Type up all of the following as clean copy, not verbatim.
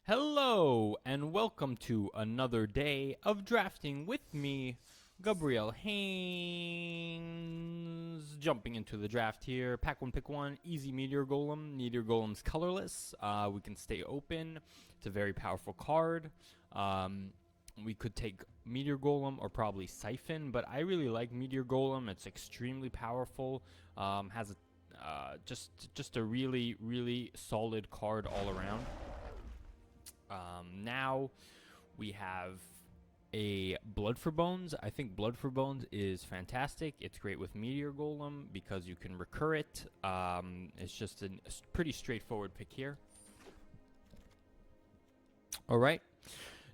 Hello, and welcome to another day of drafting with me, Gabriel Haynes. Jumping into the draft here. Pack one, pick one. Easy Meteor Golem. Meteor Golem's colorless. We can stay open. It's a very powerful card. We could take Meteor Golem or probably Siphon, but I really like Meteor Golem. It's extremely powerful. Has just a really solid card all around. Now we have a Blood for Bones. I think Blood for Bones is fantastic. It's great with Meteor Golem because you can recur it. It's just a pretty straightforward pick here. All right.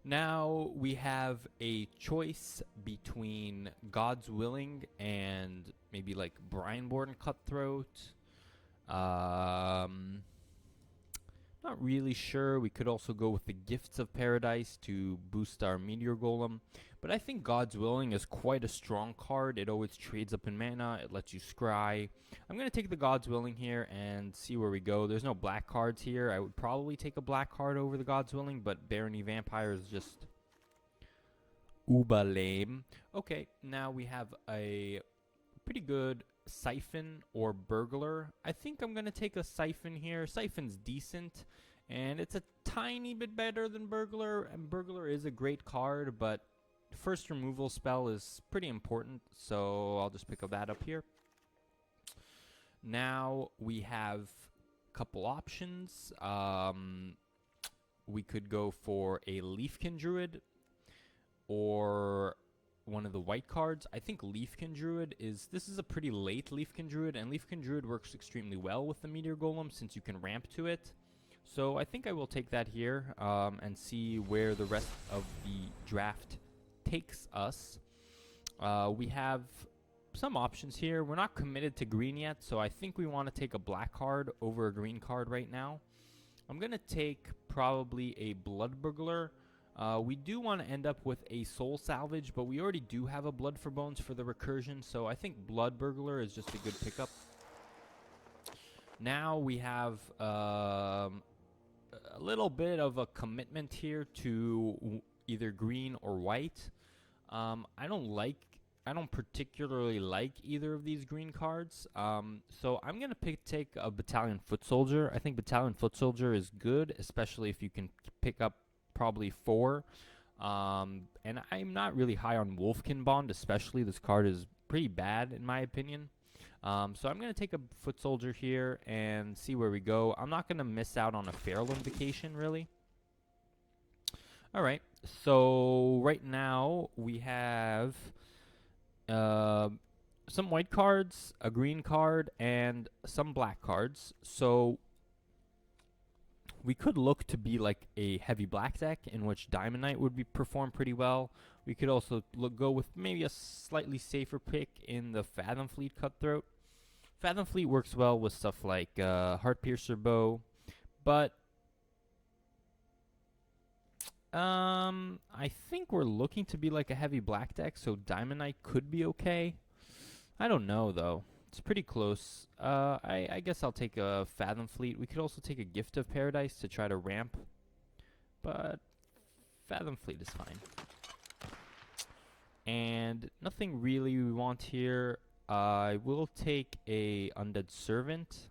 Now we have a choice between God's Willing and maybe like Brineborn Cutthroat. Not really sure. We could also go with the Gifts of Paradise to boost our Meteor Golem. But I think God's Willing is quite a strong card. It always trades up in mana. It lets you scry. I'm going to take the God's Willing here and see where we go. There's no black cards here. I would probably take a black card over the God's Willing, but Barony Vampire is just uber lame. Okay, now we have a pretty good Siphon or Burglar. I think I'm going to take a Siphon here. Siphon's decent, and it's a tiny bit better than Burglar, and Burglar is a great card, but first removal spell is pretty important, so I'll just pick that up here. Now we have a couple options. We could go for a Leafkin Druid or one of the white cards. I think Leafkin Druid this is a pretty late Leafkin Druid, and Leafkin Druid works extremely well with the Meteor Golem since you can ramp to it. So I think I will take that here and see where the rest of the draft takes us. We have some options here. We're not committed to green yet, so I think we want to take a black card over a green card right now. I'm going to take probably a Blood Burglar. We do want to end up with a Soul Salvage, but we already do have a Blood for Bones for the recursion, so I think Blood Burglar is just a good pickup. Now we have a little bit of a commitment here to either green or white. I don't particularly like either of these green cards, so I'm going to take a Battalion Foot Soldier. I think Battalion Foot Soldier is good, especially if you can pick up probably 4. And I'm not really high on Wolfkin Bond, especially. This card is pretty bad in my opinion. So I'm going to take a Foot Soldier here and see where we go. I'm not going to miss out on a Feral Invocation, really. All right, so right now we have some white cards, a green card, and some black cards. So we could look to be like a heavy black deck in which Diamond Knight would perform pretty well. We could also go with maybe a slightly safer pick in the Fathom Fleet Cutthroat. Fathom Fleet works well with stuff like Heartpiercer Bow, but I think we're looking to be like a heavy black deck, so Diamond Knight could be okay. I don't know though. It's pretty close. I guess I'll take a Fathom Fleet. We could also take a Gift of Paradise to try to ramp, but Fathom Fleet is fine. And nothing really we want here. I will take a Undead Servant.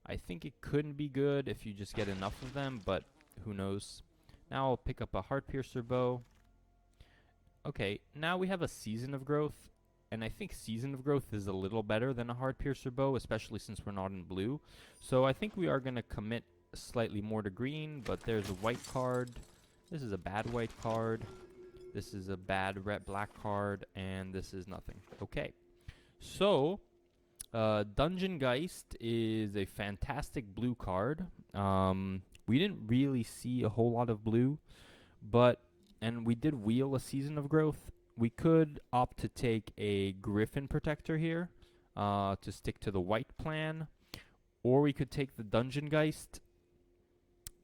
I think it couldn't be good if you just get enough of them, but who knows. Now I'll pick up a Heartpiercer Bow. Okay, now we have a Season of Growth. And I think Season of Growth is a little better than a Heartpiercer Bow, especially since we're not in blue. So I think we are going to commit slightly more to green, but there's a white card. This is a bad white card. This is a bad red black card, and this is nothing. Okay, so Dungeon Geist is a fantastic blue card. We didn't really see a whole lot of blue, and we did wheel a Season of Growth. We could opt to take a Griffin Protector here to stick to the white plan, or we could take the Dungeon Geist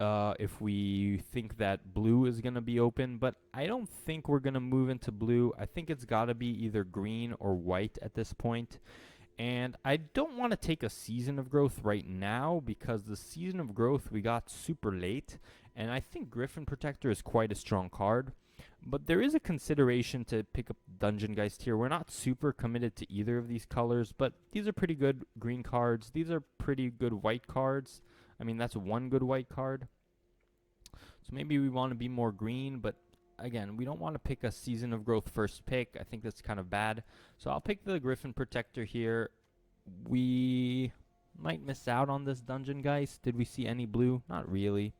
if we think that blue is going to be open, but I don't think we're going to move into blue. I think it's got to be either green or white at this point, And I don't want to take a Season of Growth right now because the Season of Growth we got super late, and I think Griffin Protector is quite a strong card. But there is a consideration to pick up Dungeon Geist here. We're not super committed to either of these colors, but these are pretty good green cards. These are pretty good white cards. I mean, that's one good white card. So maybe we want to be more green, but again, we don't want to pick a Season of Growth first pick. I think that's kind of bad. So I'll pick the Griffin Protector here. We might miss out on this Dungeon Geist. Did we see any blue? Not really.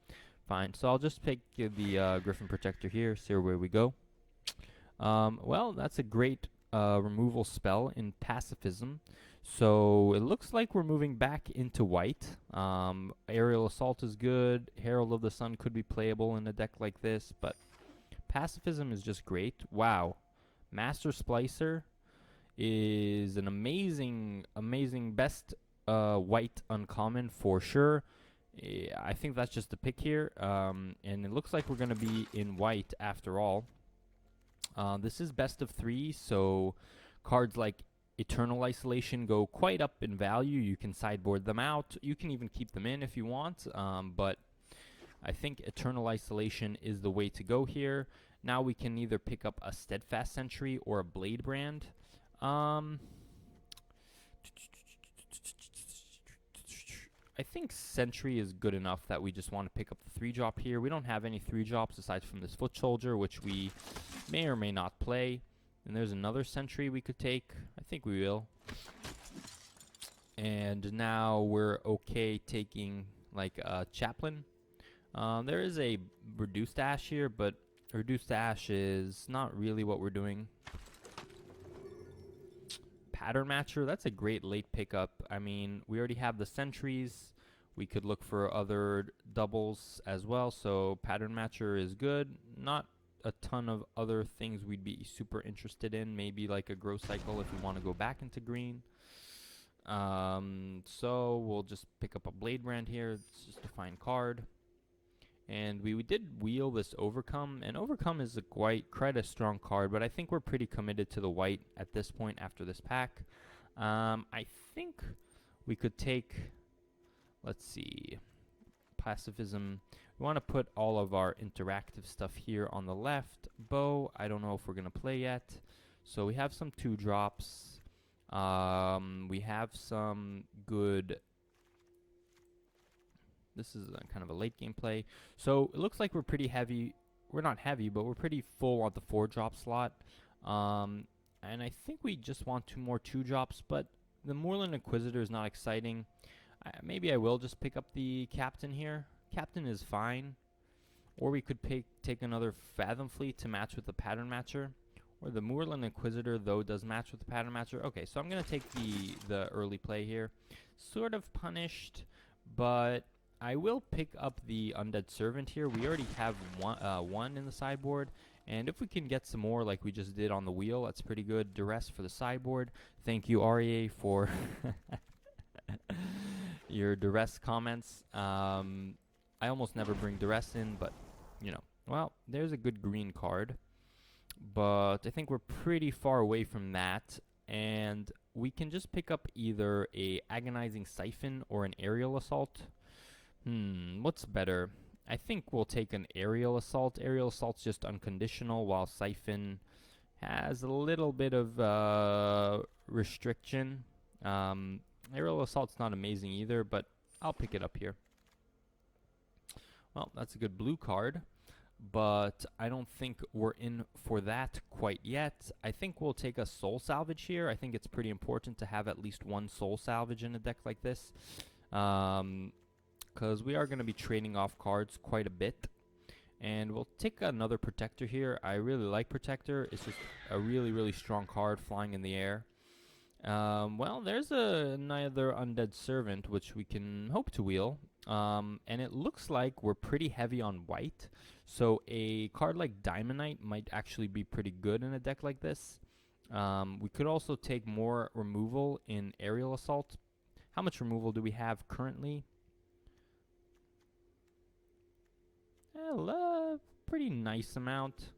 Fine. So I'll just pick the Griffin Protector here. See where we go. Well, that's a great removal spell in Pacifism. So it looks like we're moving back into white. Aerial Assault is good. Herald of the Sun could be playable in a deck like this, but Pacifism is just great. Wow. Master Splicer is an amazing best white uncommon for sure. I think that's just the pick here. And it looks like we're going to be in white after all. This is best of 3, so cards like Eternal Isolation go quite up in value. You can sideboard them out. You can even keep them in if you want, but I think Eternal Isolation is the way to go here. Now we can either pick up a Steadfast Sentry or a Blade Brand. I think Sentry is good enough that we just want to pick up the 3-drop here. We don't have any 3-drops aside from this Foot Soldier, which we may or may not play. And there's another Sentry we could take. I think we will. And now we're okay taking like a Chaplain. There is a Reduced Ash here, but Reduced Ash is not really what we're doing. Pattern Matcher, that's a great late pickup. I mean, we already have the Sentries. We could look for other doubles as well, so Pattern Matcher is good. Not a ton of other things we'd be super interested in, maybe like a Grow Cycle if we want to go back into green. So we'll just pick up a Blade Brand here. It's just a fine card. And we did wheel this Overcome, and Overcome is quite a strong card, but I think we're pretty committed to the white at this point after this pack. I think we could take, let's see, Pacifism. We want to put all of our interactive stuff here on the left. Bow, I don't know if we're going to play yet. So we have some 2-drops. We have some good... This is kind of a late game play. So it looks like we're pretty heavy. We're not heavy, but we're pretty full on the 4-drop slot. And I think we just want 2 more 2-drops, but the Moorland Inquisitor is not exciting. Maybe I will just pick up the Captain here. Captain is fine. Or we could take another Fathom Fleet to match with the Pattern Matcher. Or the Moorland Inquisitor, though, does match with the Pattern Matcher. Okay, so I'm going to take the early play here. Sort of punished, but I will pick up the Undead Servant here. We already have one in the sideboard. And if we can get some more like we just did on the wheel, that's pretty good. Duress for the sideboard. Thank you, REA, for your Duress comments. I almost never bring Duress in, but, you know. Well, there's a good green card. But I think we're pretty far away from that. And we can just pick up either a Agonizing Siphon or an Aerial Assault. What's better? I think we'll take an Aerial Assault. Aerial Assault's just unconditional, while Siphon has a little bit of restriction. Aerial Assault's not amazing either, but I'll pick it up here. Well, that's a good blue card, but I don't think we're in for that quite yet. I think we'll take a Soul Salvage here. I think it's pretty important to have at least one Soul Salvage in a deck like this, because we are going to be trading off cards quite a bit. And we'll take another Protector here. I really like Protector. It's just a really strong card flying in the air. Well, there's another Undead Servant, which we can hope to wheel. And it looks like we're pretty heavy on white. So a card like Diamondite might actually be pretty good in a deck like this. We could also take more removal in Aerial Assault. How much removal do we have currently? Well, pretty nice amount.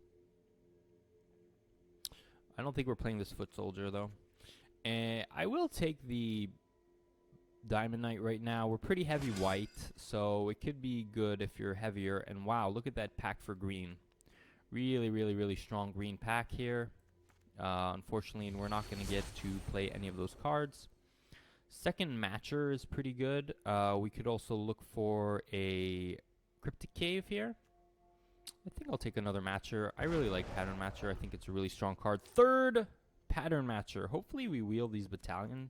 I don't think we're playing this Foot Soldier, though. And I will take the Diamond Knight right now. We're pretty heavy white, so it could be good if you're heavier. And wow, look at that pack for green. Really, really, really strong green pack here. Unfortunately, we're not going to get to play any of those cards. Second matcher is pretty good. We could also look for a Cryptic Cave here. I think I'll take another matcher. I really like Pattern Matcher. I think it's a really strong card. Third Pattern Matcher. Hopefully we wheel these battalion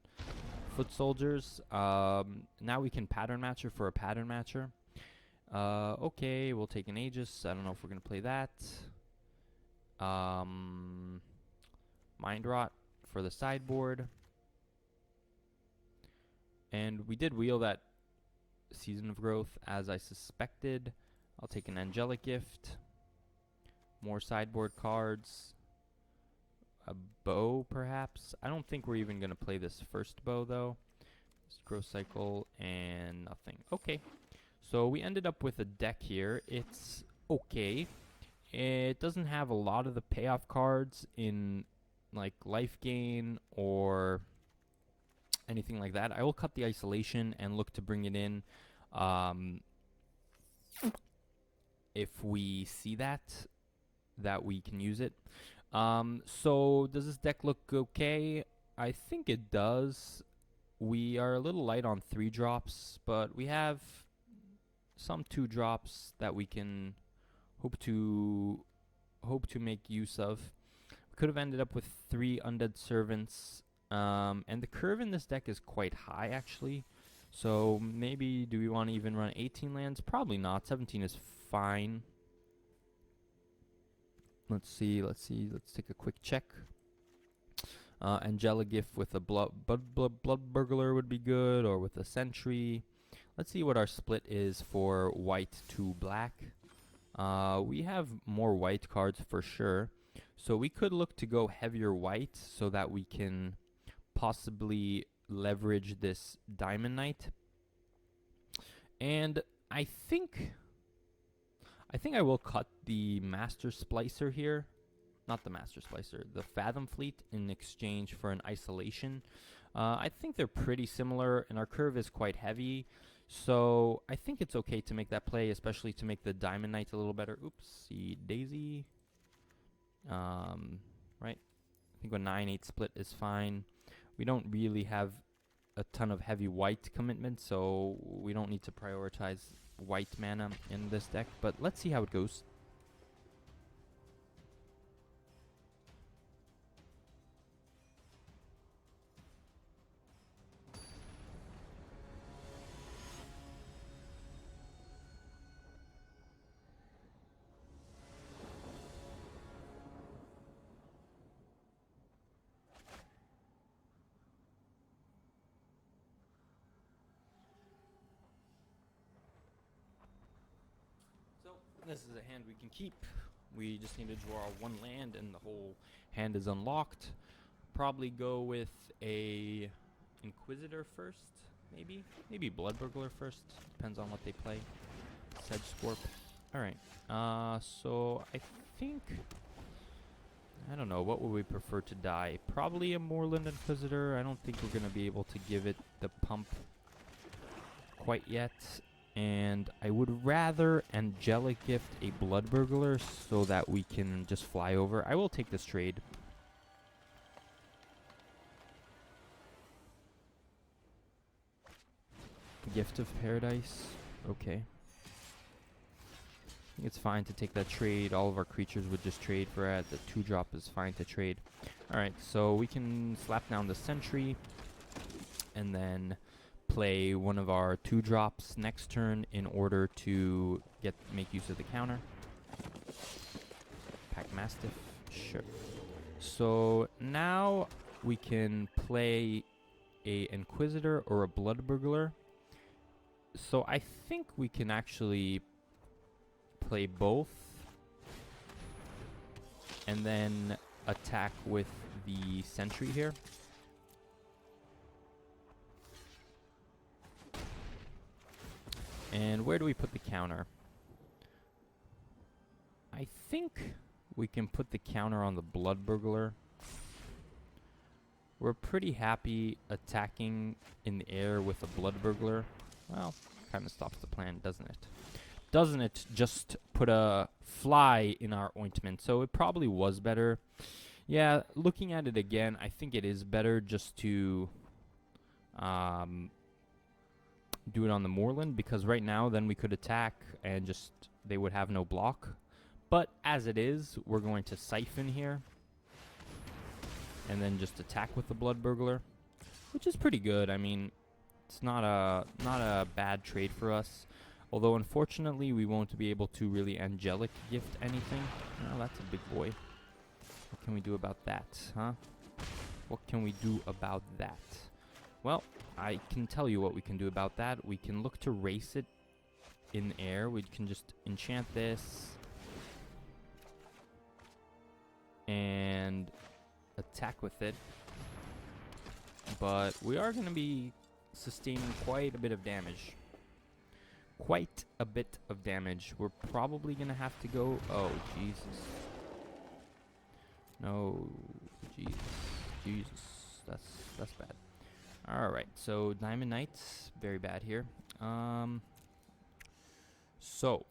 foot soldiers. Now we can Pattern Matcher for a Pattern Matcher. Okay, we'll take an Aegis. I don't know if we're going to play that. Mind Rot for the sideboard. And we did wheel that Season of Growth as I suspected. I'll take an Angelic Gift. More sideboard cards. A bow, perhaps. I don't think we're even going to play this first bow, though. Just Growth Cycle and nothing. Okay. So we ended up with a deck here. It's okay. It doesn't have a lot of the payoff cards in like life gain or anything like that. I will cut the isolation and look to bring it in if we see that we can use it. So does this deck look okay? I think it does. We are a little light on 3 drops, but we have some 2 drops that we can hope to make use of. We could have ended up with 3 Undead Servants. And the curve in this deck is quite high, actually. So maybe do we want to even run 18 lands? Probably not. 17 is fine. Let's see. Let's take a quick check. Angelic Gift with a blood burglar would be good, or with a sentry. Let's see what our split is for white to black. We have more white cards for sure. So we could look to go heavier white so that we can possibly leverage this Diamond Knight. And I think I will cut the Master Splicer here. Not the Master Splicer, the Fathom Fleet in exchange for an Isolation. I think they're pretty similar, and our curve is quite heavy. So I think it's okay to make that play, especially to make the Diamond Knight a little better. Oopsie daisy. Right. I think a 9-8 split is fine. We don't really have a ton of heavy white commitment, so we don't need to prioritize white mana in this deck. But let's see how it goes. This is a hand we can keep. We just need to draw 1 land and the whole hand is unlocked. Probably go with a Inquisitor first, maybe? Maybe Blood Burglar first. Depends on what they play. Sedge Scorp. Alright. So I think... I don't know. What would we prefer to die? Probably a Moorland Inquisitor. I don't think we're going to be able to give it the pump quite yet. And I would rather Angelic Gift a Blood Burglar so that we can just fly over. I will take this trade. Gift of Paradise. Okay. I think it's fine to take that trade. All of our creatures would just trade for it. The 2-drop is fine to trade. Alright, so we can slap down the Sentry. And then play one of our 2-drops next turn in order to make use of the counter. Pack Mastiff, sure. So now we can play a Inquisitor or a Blood Burglar. So I think we can actually play both and then attack with the Sentry here. And where do we put the counter? I think we can put the counter on the Blood Burglar. We're pretty happy attacking in the air with a blood burglar. Well, kind of stops the plan, doesn't it? Doesn't it just put a fly in our ointment? So it probably was better. Yeah, looking at it again, I think it is better just to do it on the moorland, because right now then we could attack and just they would have no block. But as it is, we're going to siphon here and then just attack with the blood burglar, which is pretty good. I mean, it's not a bad trade for us. Although unfortunately we won't be able to really angelic gift anything. No, that's a big boy. What can we do about that, huh? What can we do about that? Well, I can tell you what we can do about that. We can look to race it in the air. We can just enchant this and attack with it. But we are going to be sustaining quite a bit of damage. Quite a bit of damage. We're probably going to have to go... Oh, Jesus. No. Jesus. Jesus. That's bad. Alright, so Diamond Knights. Very bad here. So...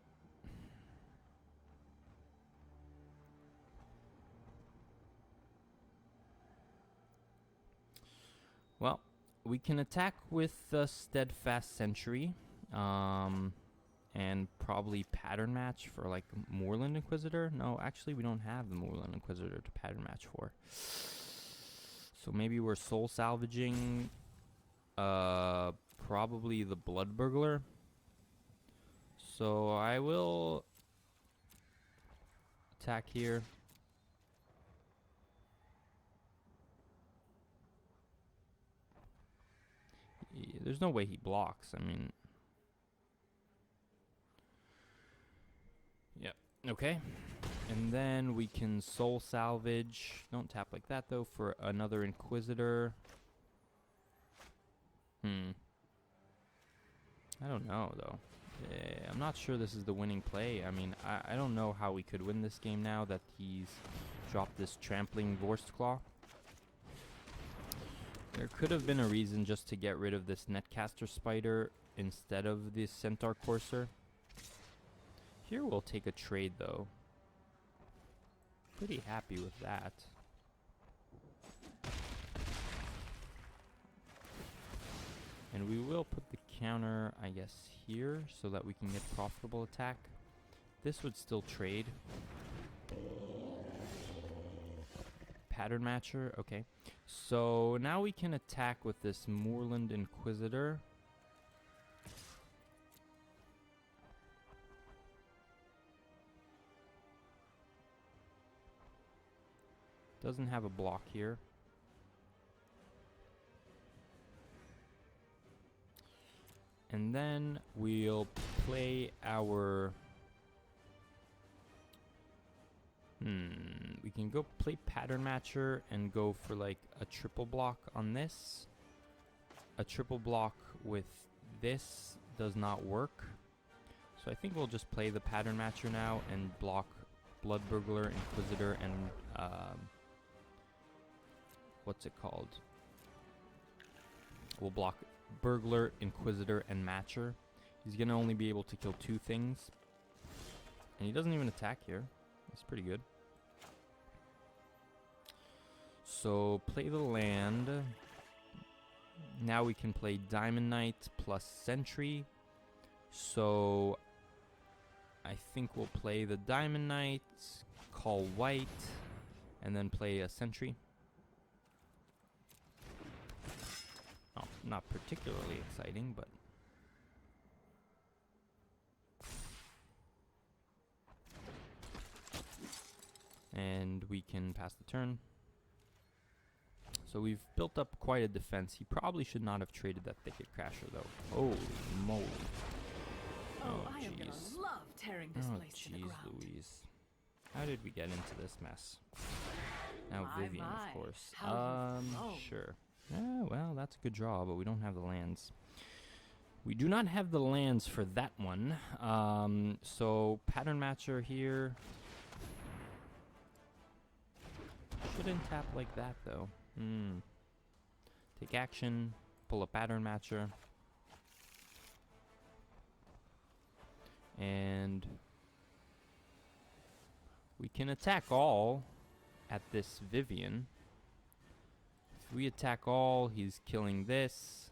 Well, we can attack with the Steadfast Sentry, and probably Pattern Match for like Moorland Inquisitor. No, actually we don't have the Moorland Inquisitor to Pattern Match for. So maybe we're soul salvaging, probably the Blood Burglar. So I will attack here. There's no way he blocks. I mean... Yep. Okay. And then we can soul salvage. Don't tap like that, though, for another Inquisitor. I don't know, though. I'm not sure this is the winning play. I mean, I don't know how we could win this game now that he's dropped this Trampling Vorstclaw. There could have been a reason just to get rid of this Netcaster Spider instead of this Centaur Courser. Here we'll take a trade, though. Pretty happy with that. And we will put the counter, I guess, here so that we can get profitable attack. This would still trade. Pattern Matcher, okay. So now we can attack with this Moorland Inquisitor. Doesn't have a block here. And then we'll play our... we can go play Pattern Matcher and go for like a triple block on this. A triple block with this does not work. So I think we'll just play the Pattern Matcher now and block Blood Burglar, Inquisitor, and what's it called? We'll block Burglar, Inquisitor, and Matcher. He's going to only be able to kill 2 things. And he doesn't even attack here. That's pretty good. So, play the land. Now we can play Diamond Knight plus Sentry. So, I think we'll play the Diamond Knight, call white, and then play a Sentry. Oh, not particularly exciting, but... And we can pass the turn. So we've built up quite a defense. He probably should not have traded that Thicket Crasher, though. Holy moly. Oh, I am gonna love tearing this place to the ground. Louise. How did we get into this mess? Now My, Vivian, my. of course. How you flow. Sure. Well, that's a good draw, but we don't have the lands. We do not have the lands for that one. So Pattern Matcher here. Shouldn't tap like that, though. Take action, pull a pattern matcher. And we can attack all at this Vivian. If we attack all, he's killing this,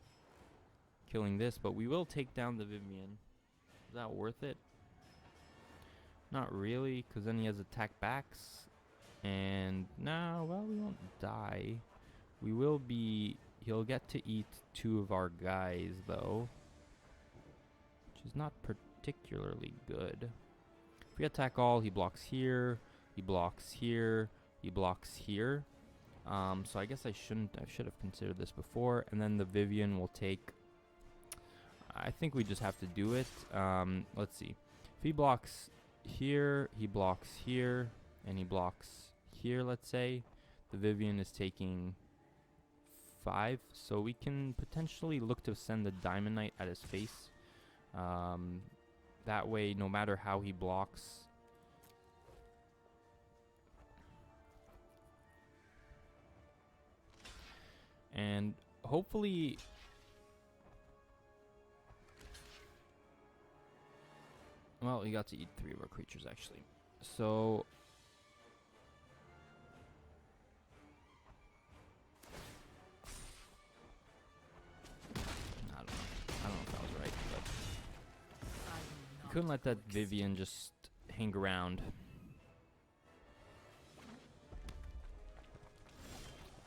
but we will take down the Vivian. Is that worth it? Not really, because then he has attack backs. And no, well, we won't die. We will be, he'll get to eat 2 of our guys, though, which is not particularly good. If we attack all, he blocks here, he blocks here, he blocks here. So I guess I should have considered this before. And then the Vivian will take, I think we just have to do it. Let's see. If he blocks here, he blocks here, and he blocks here, let's say, the Vivian is taking 5. So we can potentially look to send the Diamond Knight at his face. That way, no matter how he blocks, and hopefully, well, he got to eat 3 of our creatures actually. So I don't know if that was right, but couldn't let that Vivian just hang around.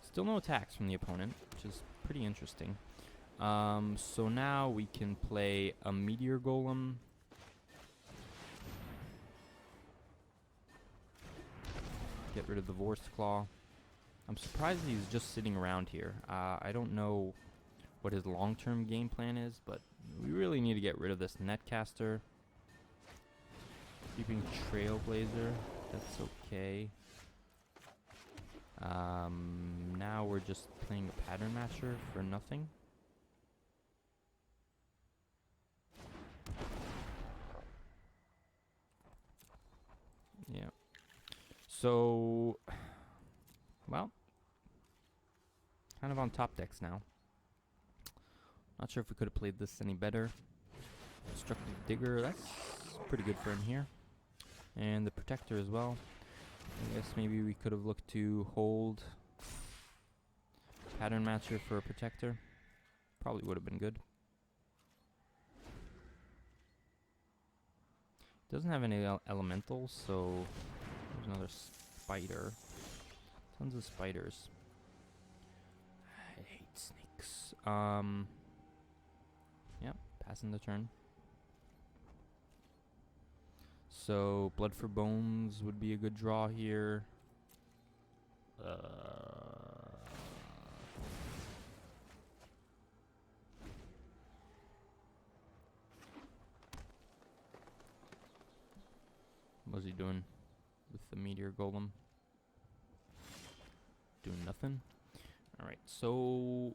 Still no attacks from the opponent, which is pretty interesting. So now we can play a Meteor Golem. Get rid of the Vorst Claw. I'm surprised he's just sitting around here. I don't know what his long-term game plan is, but we really need to get rid of this Netcaster. Keeping Trailblazer, that's okay. Now we're just playing a Pattern Matcher for nothing. Yeah. So, well, kind of on top decks now. Not sure if we could have played this any better. Destructive Digger, that's pretty good for him here. And the Protector as well. I guess maybe we could have looked to hold Pattern Matcher for a Protector. Probably would have been good. Doesn't have any elementals, so there's another spider. Tons of spiders. I hate snakes. Yep, passing the turn. So Blood for Bones would be a good draw here. What's he doing with the Meteor Golem? Doing nothing. Alright, so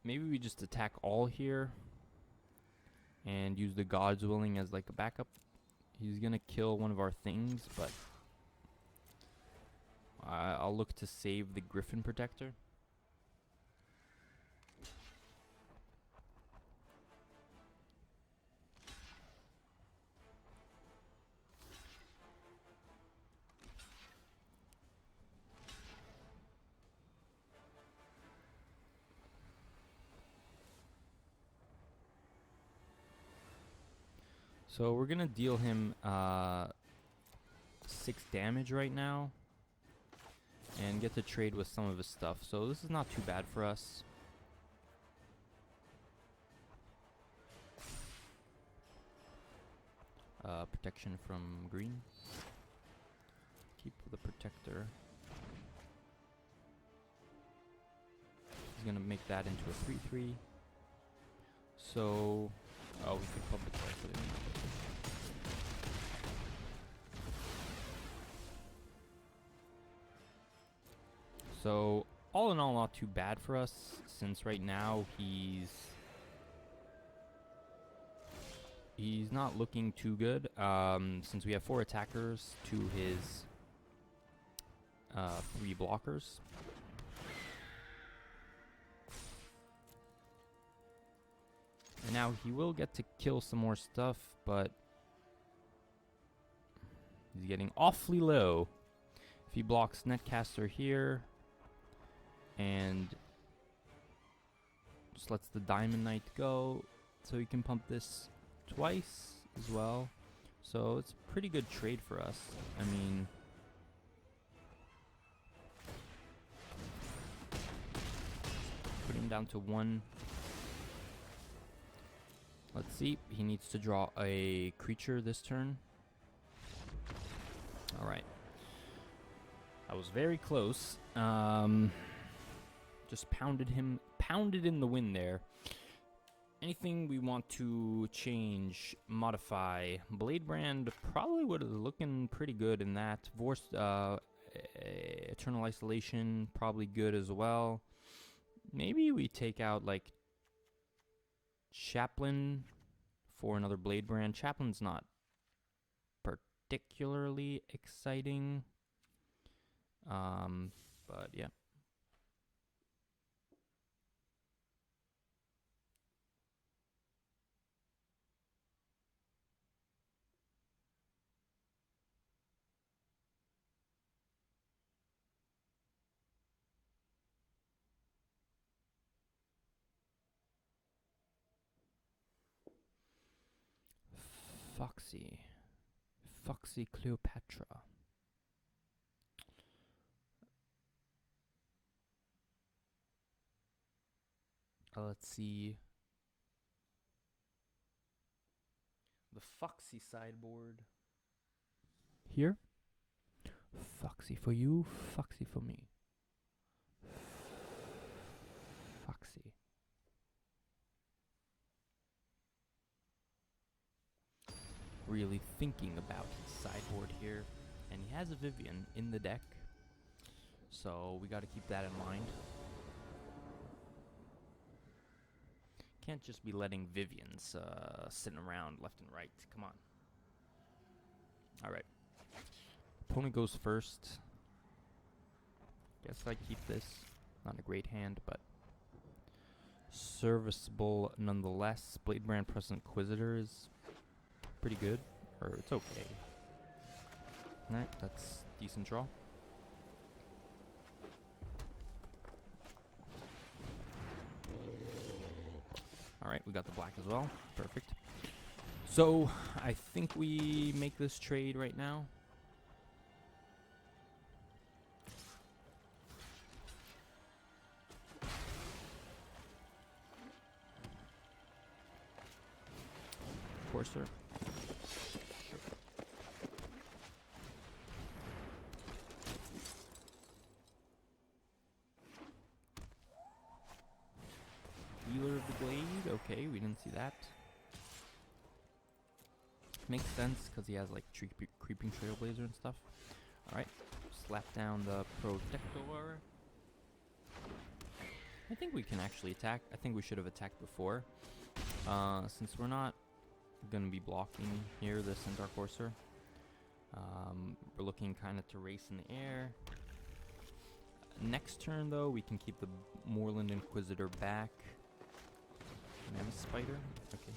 maybe we just attack all here and use the God's Willing as like a backup. He's gonna kill one of our things, but I'll look to save the Griffin Protector. So we're gonna deal him 6 damage right now and get to trade with some of his stuff. So this is not too bad for us. Protection from green. Keep the Protector. He's gonna make that into a 3/3. So, oh, we could public also. So, all in all, not too bad for us, since right now he's not looking too good. Since we have 4 attackers to his 3 blockers. And now he will get to kill some more stuff, but he's getting awfully low. If he blocks Netcaster here and just lets the Diamond Knight go, so he can pump this twice as well. So it's a pretty good trade for us. I mean, putting him down to 1. Let's see. He needs to draw a creature this turn. Alright. That was very close. Just pounded in the wind there. Anything we want to change, modify? Bladebrand probably would have looking pretty good in that. Eternal Isolation, probably good as well. Maybe we take out like Chaplain for another Bladebrand. Chaplain's not particularly exciting. But yeah. Foxy Cleopatra. Let's see. The Foxy sideboard. Here. Foxy for you, Foxy for me. Foxy. Really thinking about his sideboard here. And he has a Vivian in the deck. So we got to keep that in mind. Can't just be letting Vivians sitting around left and right. Come on. Alright. Opponent goes first. Guess I keep this. Not a great hand, but serviceable nonetheless. Bladebrand plus Inquisitor is pretty good. Or it's okay. Alright, that's decent draw. Alright, we got the black as well. Perfect. So, I think we make this trade right now. Courser. Healer of the Blade. Okay, we didn't see that. Makes sense because he has like creeping Trailblazer and stuff. Alright, slap down the Protector. I think we can actually attack. I think we should have attacked before. Since we're not going to be blocking here, the Centaur Courser. We're looking kind of to race in the air. Next turn, though, we can keep the Moorland Inquisitor back. Mammoth Spider. Okay.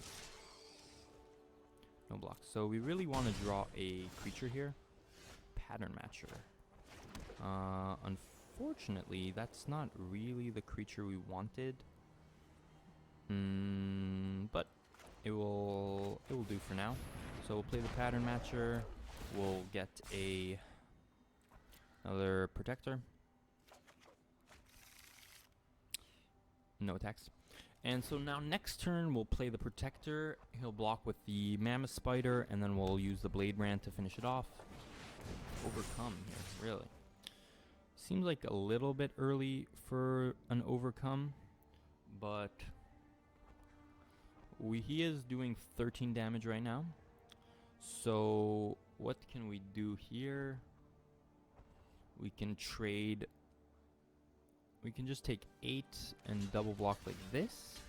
No blocks. So we really want to draw a creature here. Pattern Matcher. Unfortunately, that's not really the creature we wanted. But it will do for now. So we'll play the Pattern Matcher. We'll get another Protector. No attacks. And so now next turn we'll play the Protector. He'll block with the Mammoth Spider, and then we'll use the Bladebrand to finish it off. Overcome here, really. Seems like a little bit early for an overcome, but he is doing 13 damage right now. So what can we do here? We can trade. We can just take 8 and double block like this.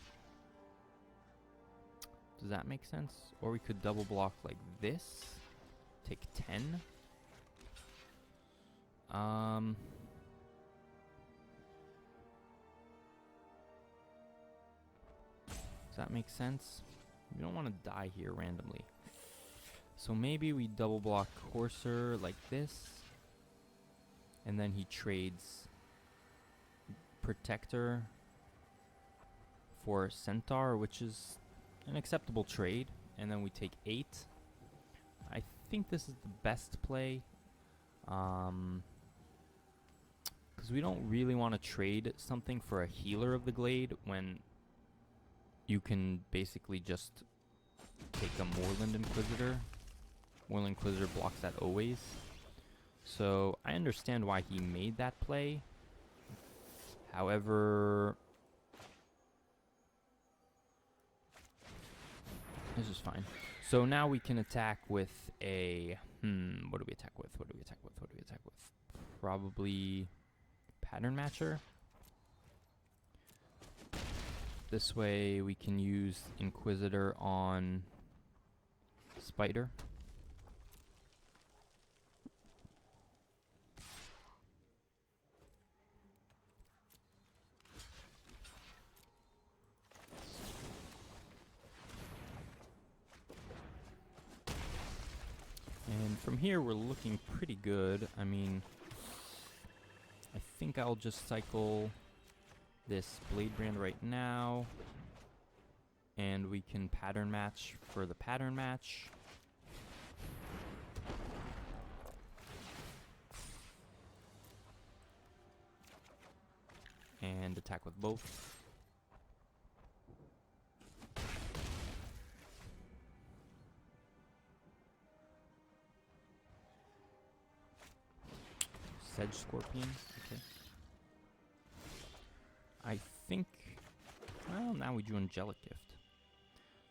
Does that make sense? Or we could double block like this. Take 10. Is that make sense? We don't want to die here randomly. So maybe we double block Courser like this. And then he trades Protector for Centaur, which is an acceptable trade. And then we take 8. I think this is the best play. Because we don't really want to trade something for a healer of the Glade when you can basically just take a Moorland Inquisitor. Moorland Inquisitor blocks that always. So I understand why he made that play. However, this is fine. So now we can attack with a... what do we attack with? What do we attack with? What do we attack with? Probably Pattern Matcher. This way we can use Inquisitor on Spider. And from here we're looking pretty good. I mean, I think I'll just cycle this Blade Brand right now. And we can pattern match for the pattern match. And attack with both. Sedge Scorpion, okay. I think, well, now we do Angelic Gift.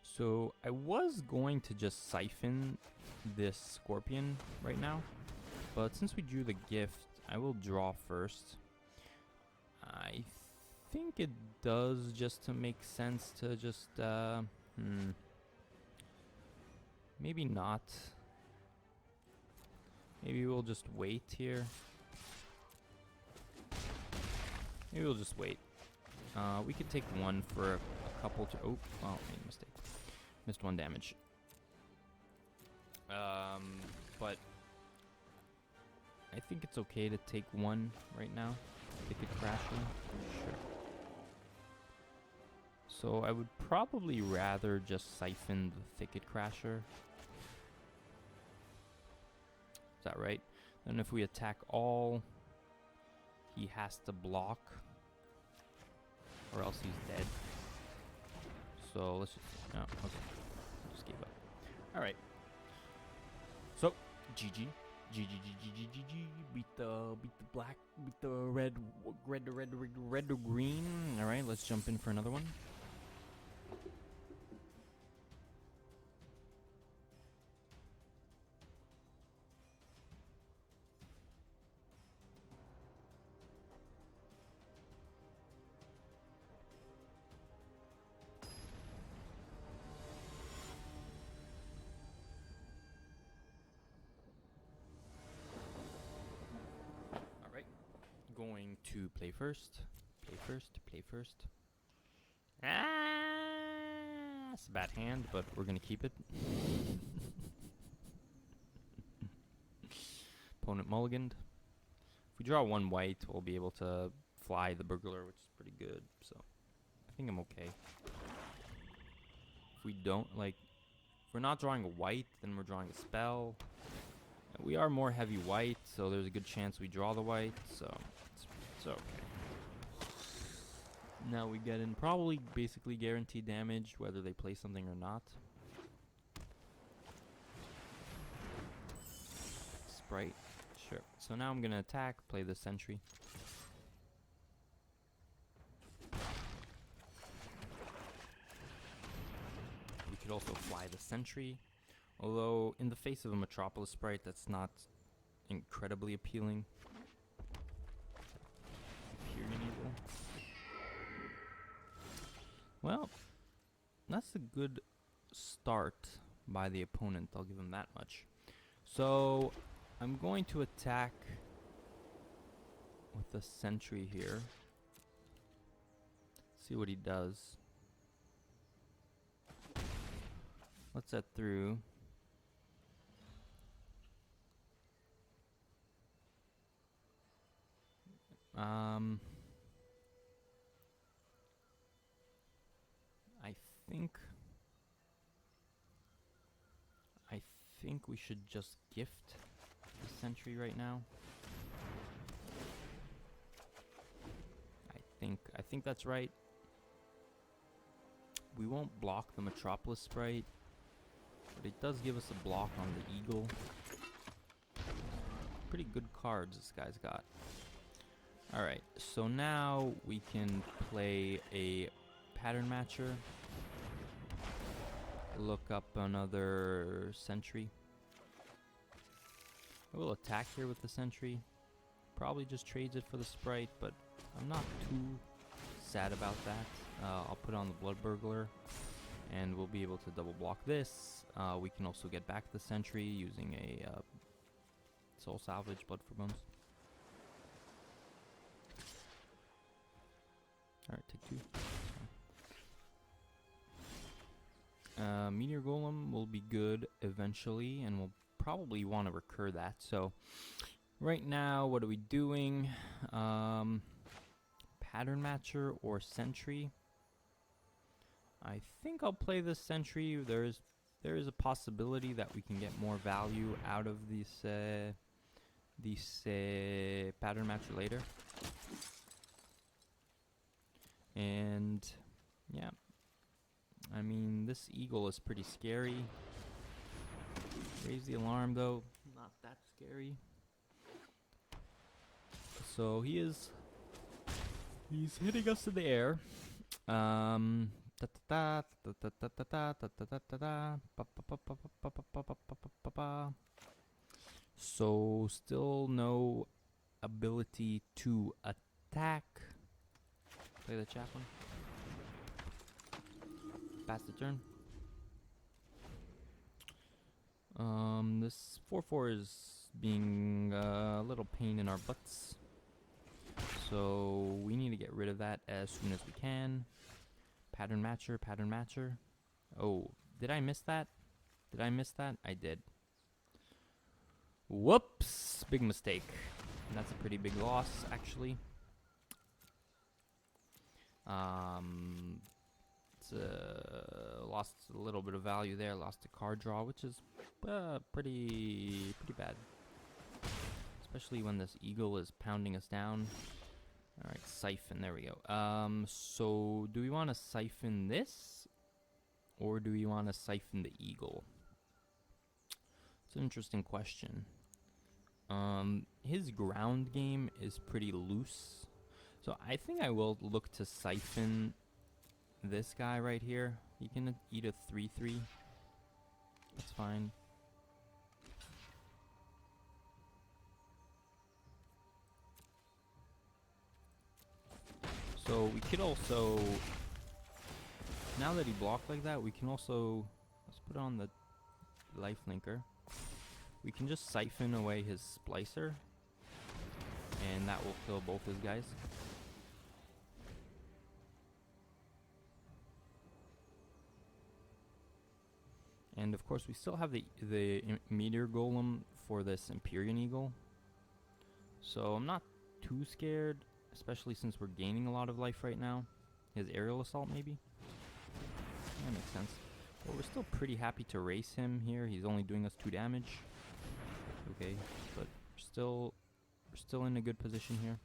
So I was going to just siphon this Scorpion right now, but since we drew the gift, I will draw first. I think it does just to make sense to just, maybe not. Maybe we'll just wait here. Maybe we'll just wait. We could take one for a couple to... Oh, made a mistake. Missed 1 damage. But I think it's okay to take 1 right now. Thicket Crasher. Sure. So I would probably rather just siphon the Thicket Crasher. Is that right? Then if we attack all, he has to block, or else he's dead. So let's just... Oh, okay. Just gave up. Alright. So, GG. GG. Beat the black, beat the red or green. Alright, let's jump in for another one. Going to play first. Play first. Ah, it's a bad hand, but we're gonna keep it. Opponent mulliganed. If we draw 1 white, we'll be able to fly the burglar, which is pretty good. So I think I'm okay. If we don't, like, if we're not drawing a white, then we're drawing a spell. We are more heavy white, so there's a good chance we draw the white. So it's okay. Now we get in probably basically guaranteed damage, whether they play something or not. Sprite, sure. So now I'm gonna attack, play the sentry. We could also fly the sentry, although in the face of a Metropolis sprite, that's not incredibly appealing. Well, that's a good start by the opponent, I'll give him that much. So, I'm going to attack with the sentry here. See what he does. Let's set through. Um, I think I think we should just gift the sentry right now. I think that's right. We won't block the Metropolis Sprite, but it does give us a block on the Eagle. Pretty good cards this guy's got. Alright, so now we can play a pattern matcher. Look up another sentry. I will attack here with the sentry. Probably just trades it for the Sprite, but I'm not too sad about that. I'll put on the Blood Burglar, and we'll be able to double block this. We can also get back the sentry using a Soul Salvage, Blood for Bones. Alright, take 2. Meteor Golem will be good eventually, and we'll probably want to recur that. So, right now, what are we doing? Pattern Matcher or Sentry? I think I'll play the Sentry. There is a possibility that we can get more value out of this Pattern Matcher later. And yeah, I mean, this Eagle is pretty scary. Raise the alarm though, not that scary. So he's hitting us in the air. So still no ability to attack. Play the chaplain. Pass the turn. This 4/4 is being a little pain in our butts. So we need to get rid of that as soon as we can. Pattern Matcher, Pattern Matcher. Oh, did I miss that? Did I miss that? I did. Whoops! Big mistake. That's a pretty big loss, actually. Lost a little bit of value there. Lost a card draw, which is pretty bad. Especially when this Eagle is pounding us down. Alright, Siphon, there we go. So do we want to Siphon this? Or do we want to Siphon the Eagle? It's an interesting question. His ground game is pretty loose. So I think I will look to Siphon this guy right here. He can eat a 3/3. That's fine. So we could also, now that he blocked like that, we can also, let's put on the life linker. We can just Siphon away his Splicer, and that will kill both his guys. And of course we still have the Meteor Golem for this Empyrean Eagle. So I'm not too scared, especially since we're gaining a lot of life right now. His Aerial Assault maybe? That makes sense. But we're still pretty happy to race him here. He's only doing us 2 damage. Okay, but we're still in a good position here.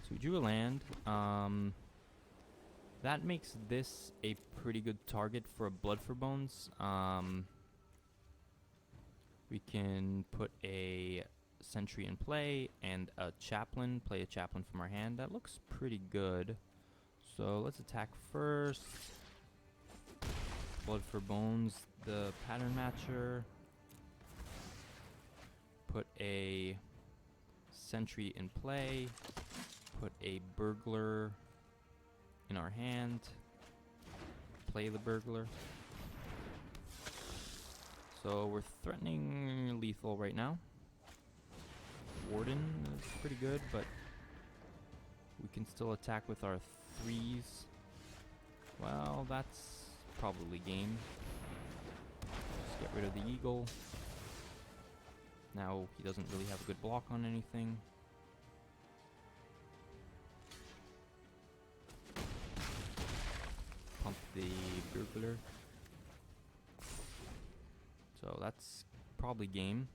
So we drew a land. That makes this a pretty good target for a Blood for Bones. We can put a Sentry in play and a Chaplain. Play a Chaplain from our hand. That looks pretty good. So let's attack first. Blood for Bones, the Pattern Matcher. Put a Sentry in play. Put a Burglar in our hand. Play the Burglar. So we're threatening lethal right now. Warden is pretty good, but we can still attack with our 3s. Well, that's probably game. Just get rid of the eagle. Now he doesn't really have a good block on anything. Pump the burglar. So that's probably game.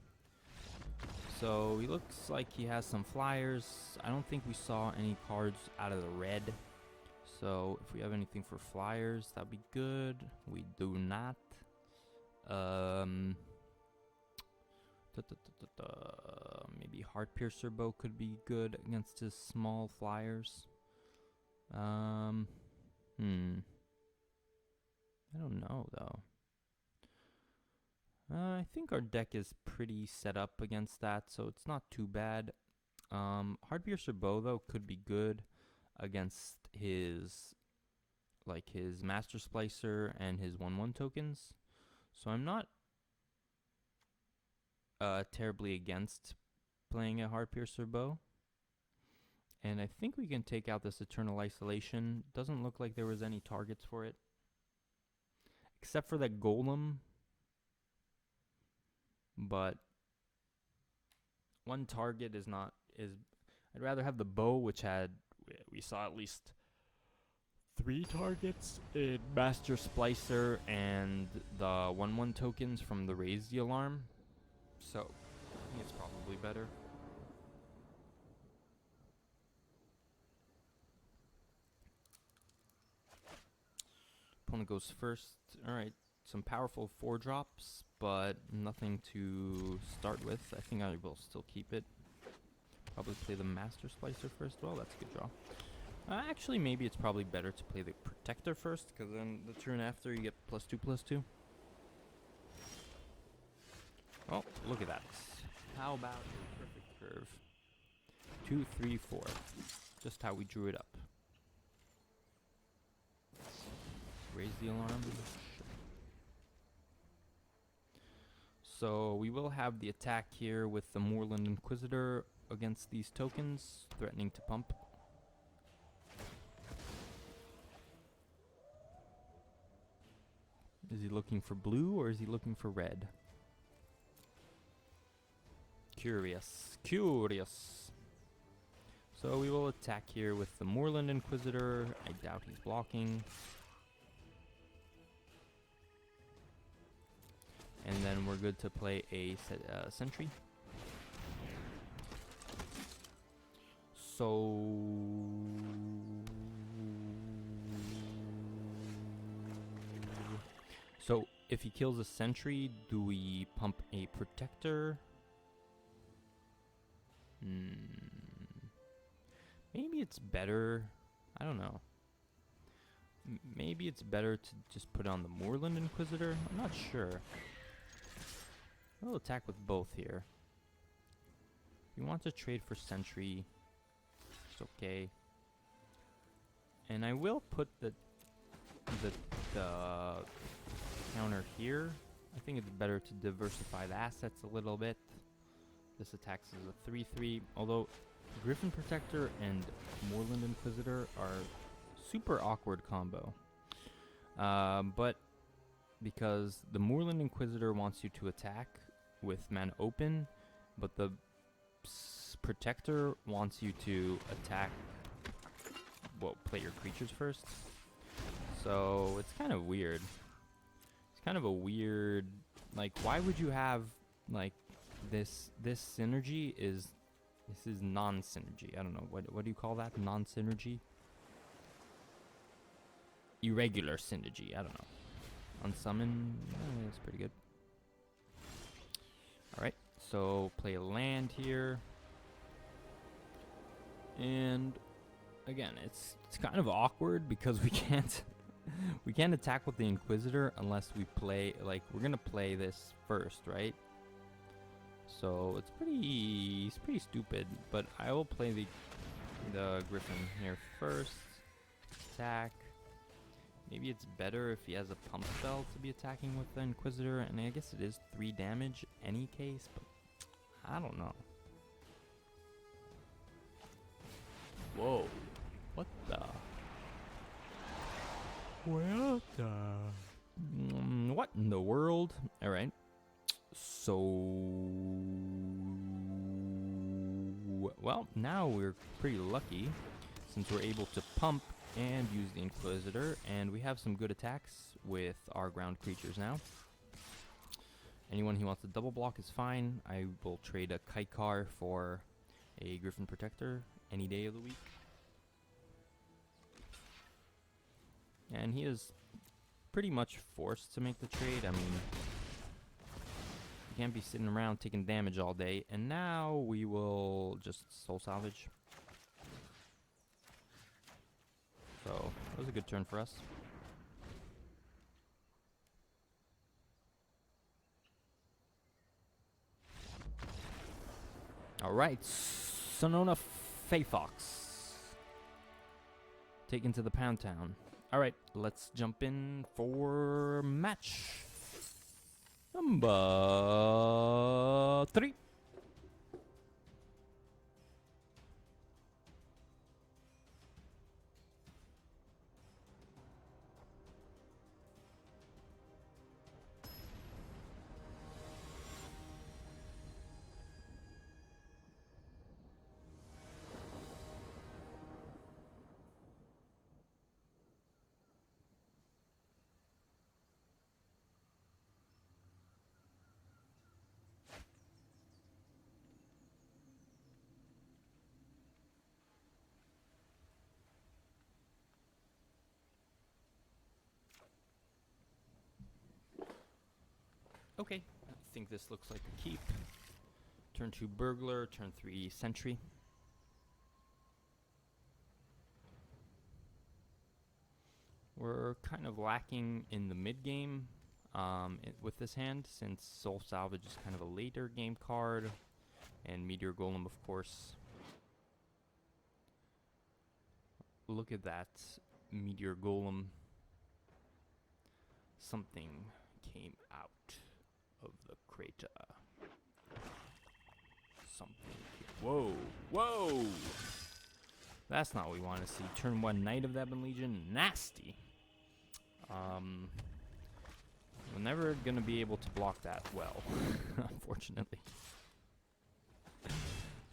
So he looks like he has some flyers. I don't think we saw any cards out of the red. So if we have anything for flyers, that'd be good. We do not. Maybe Heart Piercer Bow could be good against his small flyers. I don't know though. I think our deck is pretty set up against that, so it's not too bad. Heart Piercer Bow though could be good against his his Master Splicer and his 1/1 tokens. So I'm not terribly against playing a Heart Piercer Bow. And I think we can take out this Eternal Isolation. Doesn't look like there was any targets for it. Except for that Golem. But one target is not... I'd rather have the bow, which had... We saw at least 3 targets in Master Splicer and the 1/1 tokens from the Raise the Alarm. So, I think it's probably better. Opponent goes first. Alright, some powerful 4-drops, but nothing to start with. I think I will still keep it. Probably play the Master Splicer first. Well, that's a good draw. Actually, maybe it's probably better to play the Protector first, because then the turn after you get +2/+2. Oh, look at that. How about a perfect curve? 2, 3, 4. Just how we drew it up. Raise the alarm. So we will have the attack here with the Moorland Inquisitor against these tokens, threatening to pump. Is he looking for blue or is he looking for red? Curious. Curious. So we will attack here with the Moorland Inquisitor. I doubt he's blocking. And then we're good to play a sentry. So if he kills a sentry, do we pump a protector? Maybe it's better. I don't know. Maybe it's better to just put on the Moorland Inquisitor. I'm not sure. We'll attack with both here. If you want to trade for sentry, it's okay. And I will put the counter here. I think it's better to diversify the assets a little bit. This attacks as a 3/3, although Griffin Protector and Moorland Inquisitor are super awkward combo. But because the Moorland Inquisitor wants you to attack with mana open, but the Protector wants you to attack, well, play your creatures first. So it's kind of weird. It's kind of a weird, like, why would you have, like, this synergy is, this is non-synergy. I don't know, what do you call that? Non-synergy? Irregular synergy, I don't know. Unsummon, that's pretty good. Alright, so play a land here. And again, it's kind of awkward because we can't we can't attack with the Inquisitor unless we play, like, we're gonna play this first, right? So it's pretty stupid, but I will play the Griffin here first. Attack. Maybe it's better if he has a pump spell to be attacking with the Inquisitor, and I guess it is 3 damage any case, but I don't know. Whoa. What the? What what in the world? Alright. So... Well, now we're pretty lucky since we're able to pump and use the Inquisitor, and we have some good attacks with our ground creatures now. Anyone who wants to double block is fine. I will trade a Kaikar for a Griffin Protector any day of the week. And he is pretty much forced to make the trade. I mean, you can't be sitting around taking damage all day. And now we will just soul salvage. So, that was a good turn for us. Alright, Sonona Fox. Taken to the Pound Town. Alright, let's jump in for match number 3. Okay, I think this looks like a keep. Turn 2 Burglar, turn 3 Sentry. We're kind of lacking in the mid game with this hand, since Soul Salvage is kind of a later game card, and Meteor Golem, of course. Look at that Meteor Golem. Something came out of the crater. Something. Whoa, whoa! That's not what we want to see. Turn 1 Knight of the Ebon Legion, nasty. We're never gonna be able to block that well, unfortunately.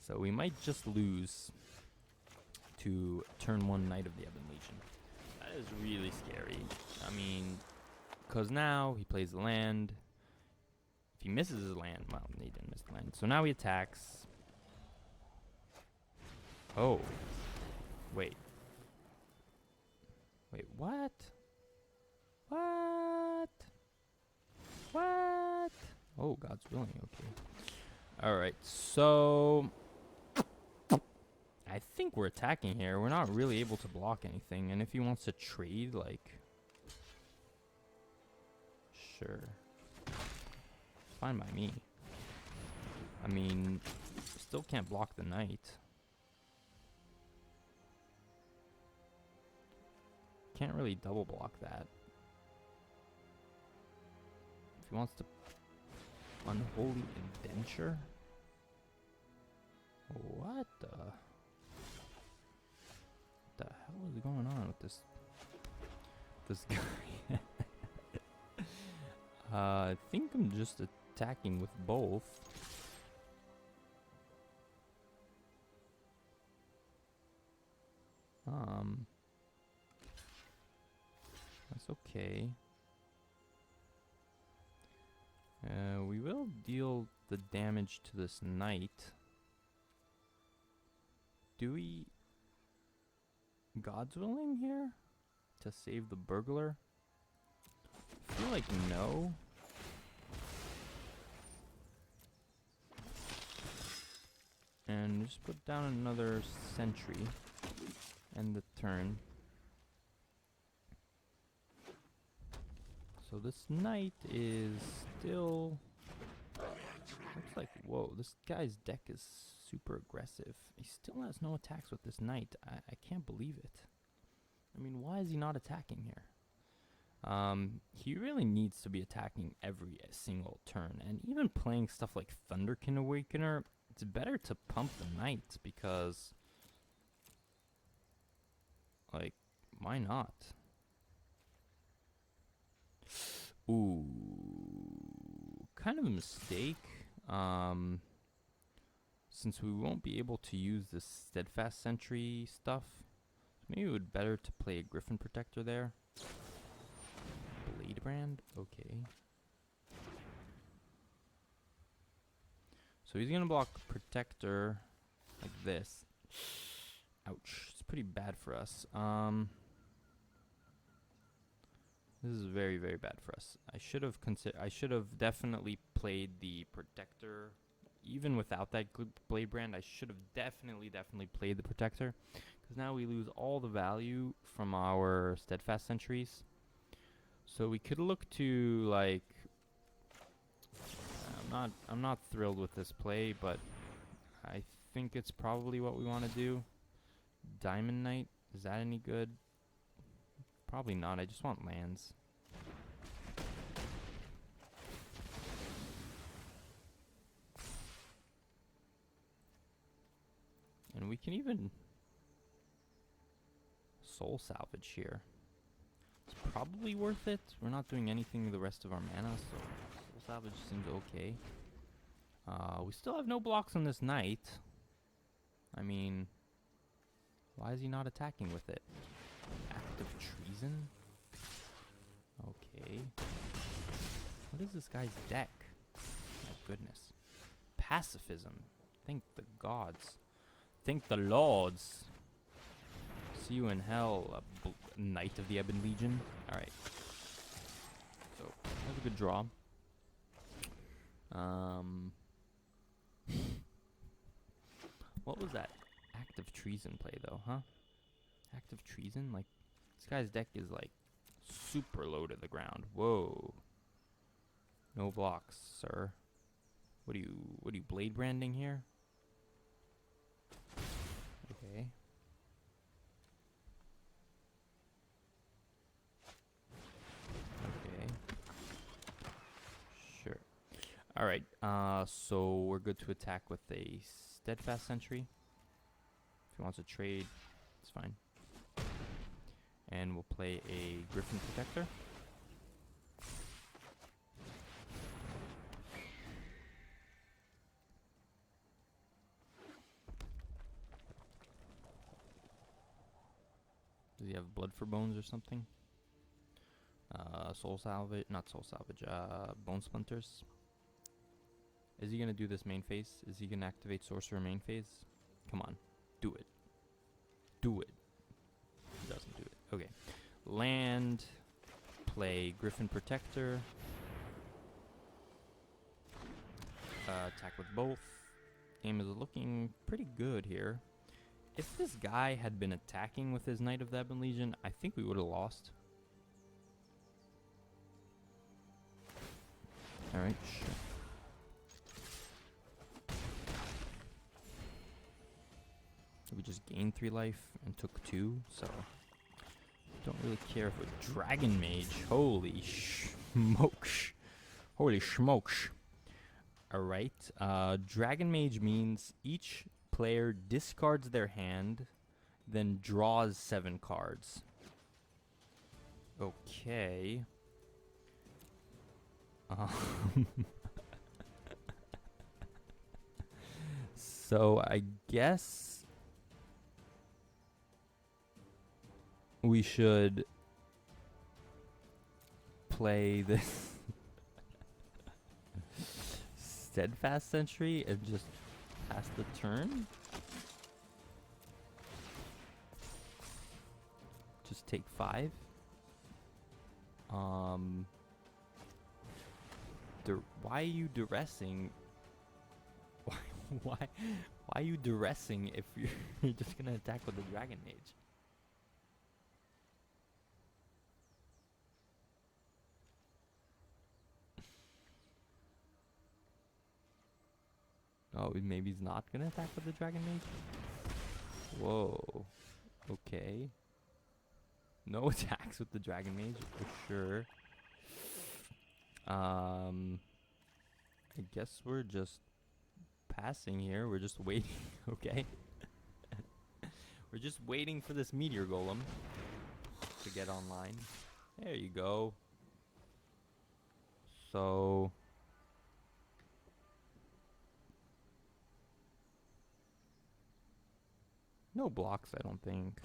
So we might just lose to turn 1 Knight of the Ebon Legion. That is really scary. I mean, because now he plays the land. If he misses his land, well, he didn't miss the land. So now he attacks. Oh. Wait. Wait, what? What? What? Oh, God's willing, okay. Alright, so... I think we're attacking here. We're not really able to block anything. And if he wants to trade, like... Sure. Fine by me. I mean, still can't block the knight. Can't really double block that. If he wants to Unholy Indenture? What the hell is going on with this guy? I think I'm just attacking with both. That's okay. We will deal the damage to this knight. Do we God's willing here to save the burglar? I feel like no. And just put down another sentry. End the turn. So this knight is still... Looks like, whoa, this guy's deck is super aggressive. He still has no attacks with this knight. I can't believe it. I mean, why is he not attacking here? He really needs to be attacking every single turn. And even playing stuff like Thunderkin Awakener, it's better to pump the knight because... Like, why not? Ooh, kind of a mistake. Since we won't be able to use the steadfast sentry stuff, maybe it would better to play a Griffin Protector there. Blade Brand, okay. So he's gonna block Protector like this. Ouch, it's pretty bad for us. This is very, very bad for us. I should have definitely played the Protector. Even without that Blade Brand, I should have definitely played the Protector. Because now we lose all the value from our Steadfast Sentries. So we could look to, like... I'm not thrilled with this play, but I think it's probably what we want to do. Diamond Knight, is that any good? Probably not, I just want lands. And we can even soul salvage here. It's probably worth it. We're not doing anything the rest of our mana, so soul salvage seems okay. We still have no blocks on this knight. I mean, why is he not attacking with it? Act of treason? Okay. What is this guy's deck? My goodness. Pacifism. Thank the gods. Thank the lords. See you in hell, Knight of the Ebon Legion. Alright. So, that was a good draw. What was that Act of Treason play, though, huh? Act of Treason? Like, this guy's deck is, like, super low to the ground. Whoa. No blocks, sir. What are you blade branding here? Okay. Okay. Sure. Alright, so we're good to attack with a Steadfast Sentry. If he wants to trade, it's fine. And we'll play a Griffin Protector. Does he have Blood for Bones or something? Soul Salvage, not Soul Salvage, Bone Splinters. Is he gonna do this main phase? Is he gonna activate Sorcerer main phase? Come on, do it. Do it. He doesn't do it. Okay. Land, play Griffin Protector. Attack with both. Game is looking pretty good here. If this guy had been attacking with his Knight of the Ebon Legion, I think we would have lost. Alright, sure. We just gained 3 life and took 2, so don't really care if a Dragon Mage. Holy smokes. Holy smokes. Alright, Dragon Mage means each player discards their hand, then draws 7 cards. Okay. So I guess we should play this Steadfast Sentry and just pass the turn. Just take 5. Why are you duressing? Why are you duressing if you're just gonna attack with the Dragon Mage? Oh, maybe he's not gonna attack with the Dragon Mage? Whoa. Okay. No attacks with the Dragon Mage, for sure. I guess we're just passing here. We're just waiting, okay? We're just waiting for this Meteor Golem to get online. There you go. So no blocks, I don't think.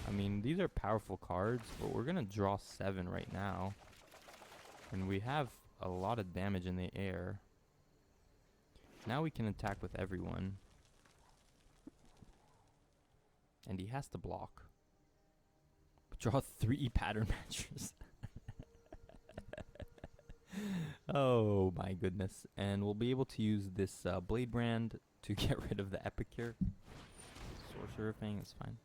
I mean, these are powerful cards, but we're gonna draw 7 right now. And we have a lot of damage in the air. Now we can attack with everyone. And he has to block. Draw 3 pattern matches. Oh my goodness. And we'll be able to use this Blade Brand to get rid of the Epicure. Sorcerer thing is fine.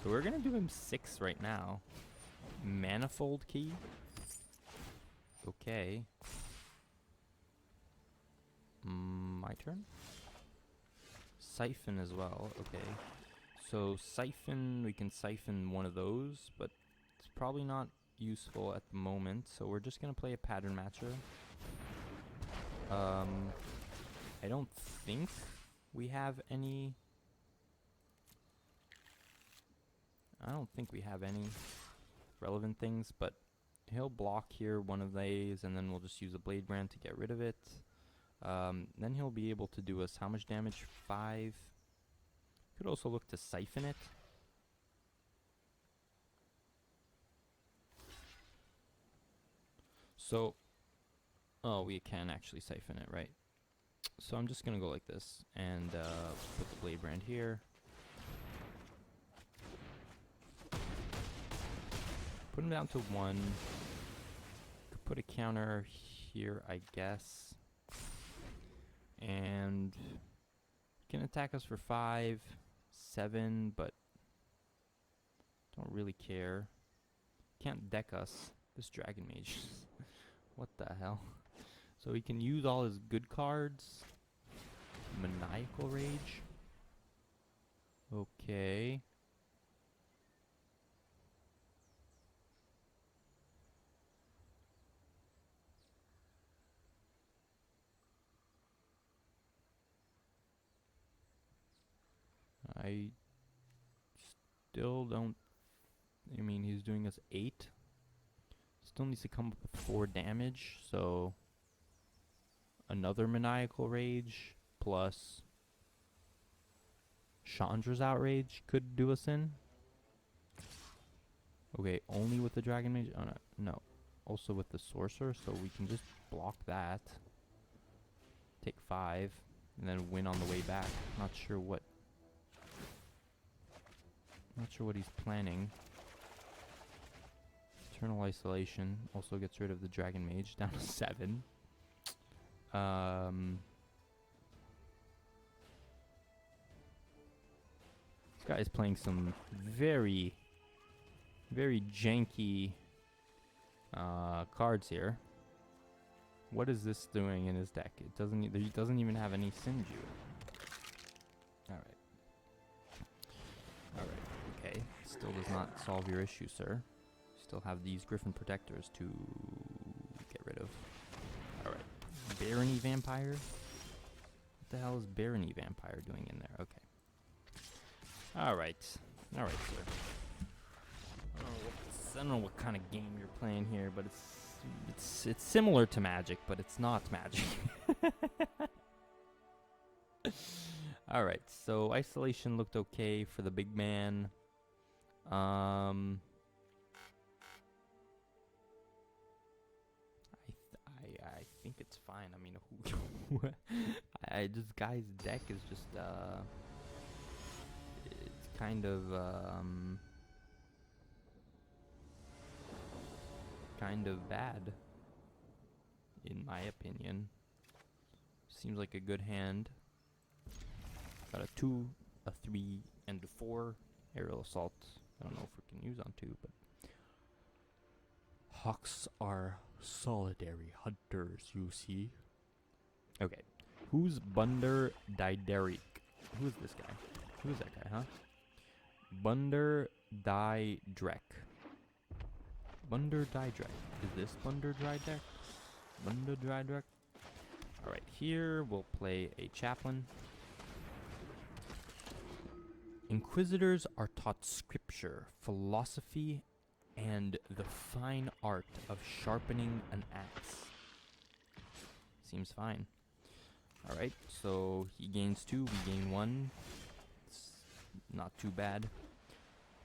So we're gonna do him 6 right now. Manifold Key. Okay. My turn? Siphon as well, okay. So Siphon, we can siphon one of those, but it's probably not useful at the moment, so we're just gonna play a pattern matcher. I don't think we have any... I don't think we have any relevant things, but he'll block here one of these, and then we'll just use a Blade Brand to get rid of it. Then he'll be able to do us how much damage? 5. Could also look to siphon it. So, oh, we can actually siphon it, right? So I'm just gonna go like this, and put the Blade Brand here. Put him down to 1. Could put a counter here, I guess. And can attack us for 5, 7, but don't really care. Can't deck us. This Dragon Mage. What the hell? So he can use all his good cards. Maniacal Rage. Okay. I still don't... I mean, he's doing us 8. Still needs to come up with 4 damage, so... Another Maniacal Rage, plus... Chandra's Outrage could do us in. Okay, only with the Dragon Mage? Oh, no. No. Also with the Sorcerer, so we can just block that. Take 5, and then win on the way back. Not sure what he's planning. Eternal Isolation also gets rid of the Dragon Mage, down to 7. This guy is playing some very, very janky cards here. What is this doing in his deck? It doesn't. He doesn't even have any Sinju. All right. All right. Okay. Still does not solve your issue, sir. Still have these Griffin Protectors to get rid of. All right. Barony Vampire? What the hell is Barony Vampire doing in there? Okay. Alright. Alright, sir. I don't know what kind of game you're playing here, but it's similar to Magic, but it's not Magic. Alright, so Isolation looked okay for the big man. I think it's fine. I mean, this guy's deck is just it's kind of bad, in my opinion. Seems like a good hand. Got a 2, a 3, and a 4 aerial assault. I don't know if we can use on 2, but hawks are solitary hunters, you see. Okay. Who's Bunder Dideric? Who's this guy? Who's that guy, huh? Bunder Didrek. Bunder Didrek. Is this Bunder Didrek? Bunder Didrek? Alright, here we'll play a chaplain. Inquisitors are taught scripture, philosophy, and the fine art of sharpening an axe. Seems fine. Alright, so he gains 2, we gain 1. It's not too bad.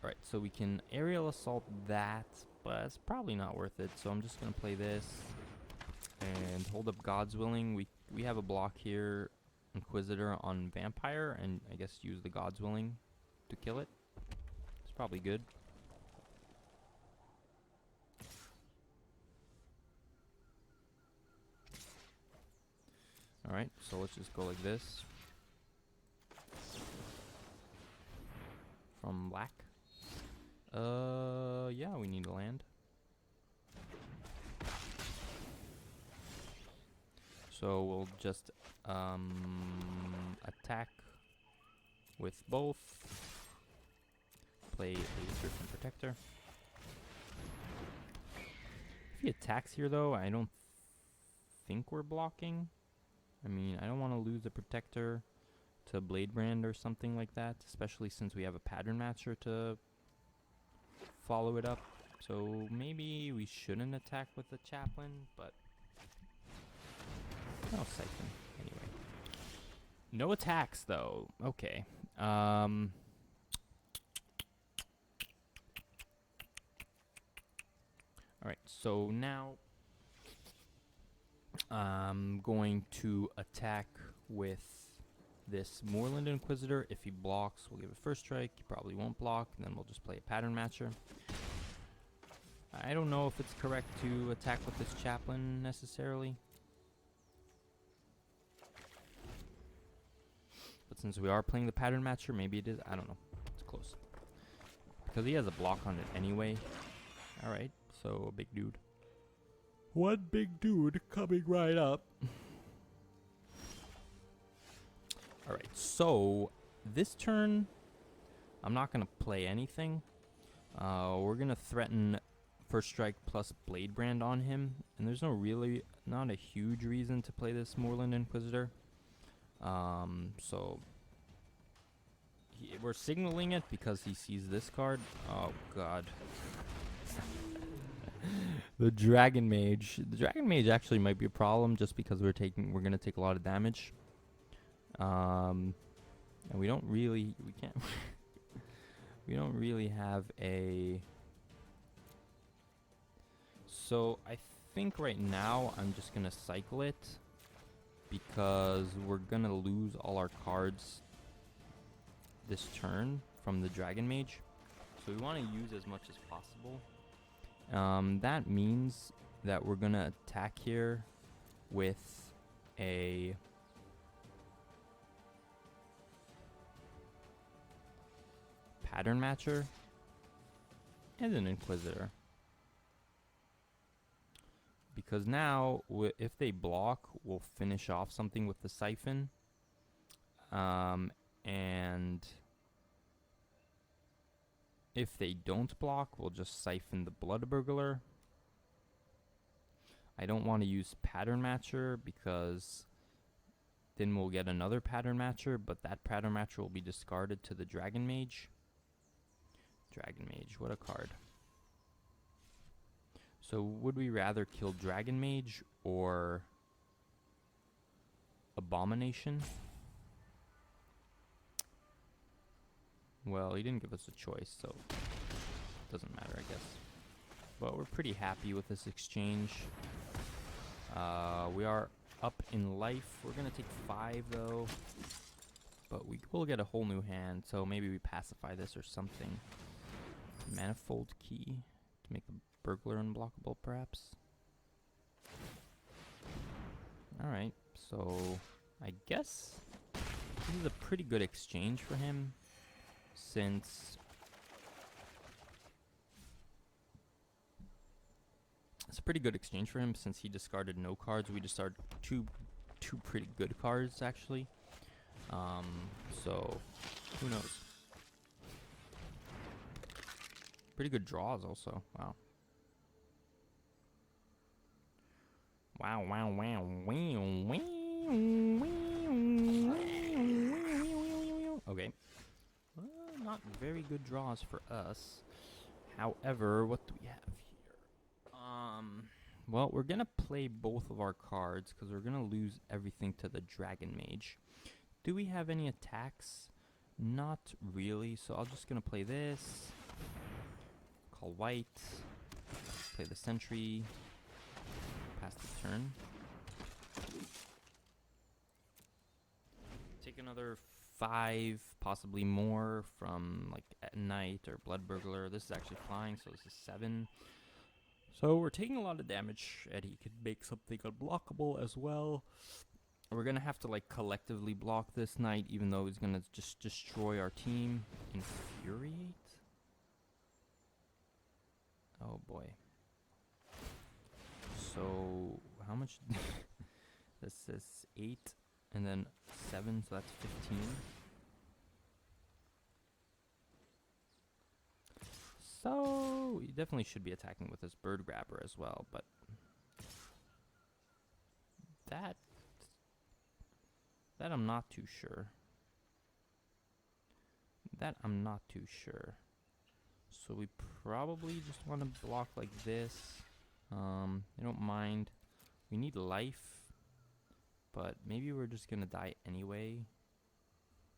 Alright, so we can aerial assault that, but it's probably not worth it. So I'm just going to play this and hold up God's Willing. We have a block here, Inquisitor on Vampire, and I guess use the God's Willing to kill it. It's probably good. Alright, so let's just go like this. From black. Yeah, we need to land. So we'll just attack with both. Play a Griffin Protector. If he attacks here though, I don't think we're blocking. I mean, I don't want to lose a Protector to Blade Brand or something like that, especially since we have a Pattern Matcher to follow it up. So maybe we shouldn't attack with the Chaplain, but I'll Siphon anyway. No attacks though. Okay. Alright, so now I'm going to attack with this Moorland Inquisitor. If he blocks, we'll give it first strike. He probably won't block, and then we'll just play a Pattern Matcher. I don't know if it's correct to attack with this Chaplain necessarily. But since we are playing the Pattern Matcher, maybe it is. I don't know. It's close. Because he has a block on it anyway. Alright, so a big dude. One big dude coming right up. Alright, so this turn, I'm not going to play anything. We're going to threaten first strike plus Blade Brand on him. And there's not a huge reason to play this Moorland Inquisitor. So we're signaling it because he sees this card. Oh god. The Dragon Mage. The Dragon Mage actually might be a problem just because we're gonna take a lot of damage. And we don't really have a. So I think right now I'm just gonna cycle it because we're gonna lose all our cards this turn from the Dragon Mage. So we want to use as much as possible. That means that we're gonna attack here with a Pattern Matcher and an Inquisitor. Because now, if they block, we'll finish off something with the Siphon. And if they don't block, we'll just Siphon the Blood Burglar. I don't want to use Pattern Matcher because then we'll get another Pattern Matcher, but that Pattern Matcher will be discarded to the Dragon Mage. Dragon Mage, what a card. So would we rather kill Dragon Mage or Abomination? Well, he didn't give us a choice, so it doesn't matter, I guess. But we're pretty happy with this exchange. We are up in life. We're going to take 5, though. But we will get a whole new hand, so maybe we pacify this or something. Manifold Key to make the Burglar unblockable, perhaps. Alright, so I guess this is a pretty good exchange for him, since he discarded no cards. We discarded two pretty good cards, actually. So who knows? Pretty good draws also. Wow. Wow, wow, wow, wow, wow. Okay. Not very good draws for us. However, what do we have here? Well, we're gonna play both of our cards because we're gonna lose everything to the Dragon Mage. Do we have any attacks? Not really, so I'm just gonna play this. Call white. Play the sentry. Pass the turn. Take another 5, possibly more, from like at night or blood burglar. This is actually flying, so this is 7. So we're taking a lot of damage, and he could make something unblockable as well. We're gonna have to like collectively block this knight, even though he's gonna just destroy our team. Infuriate? Oh boy. So how much? This is 8, and then 7, so that's 15. So he definitely should be attacking with his bird grabber as well, but that I'm not too sure. That I'm not too sure. So we probably just want to block like this. I don't mind. We need life, but maybe we're just gonna die anyway.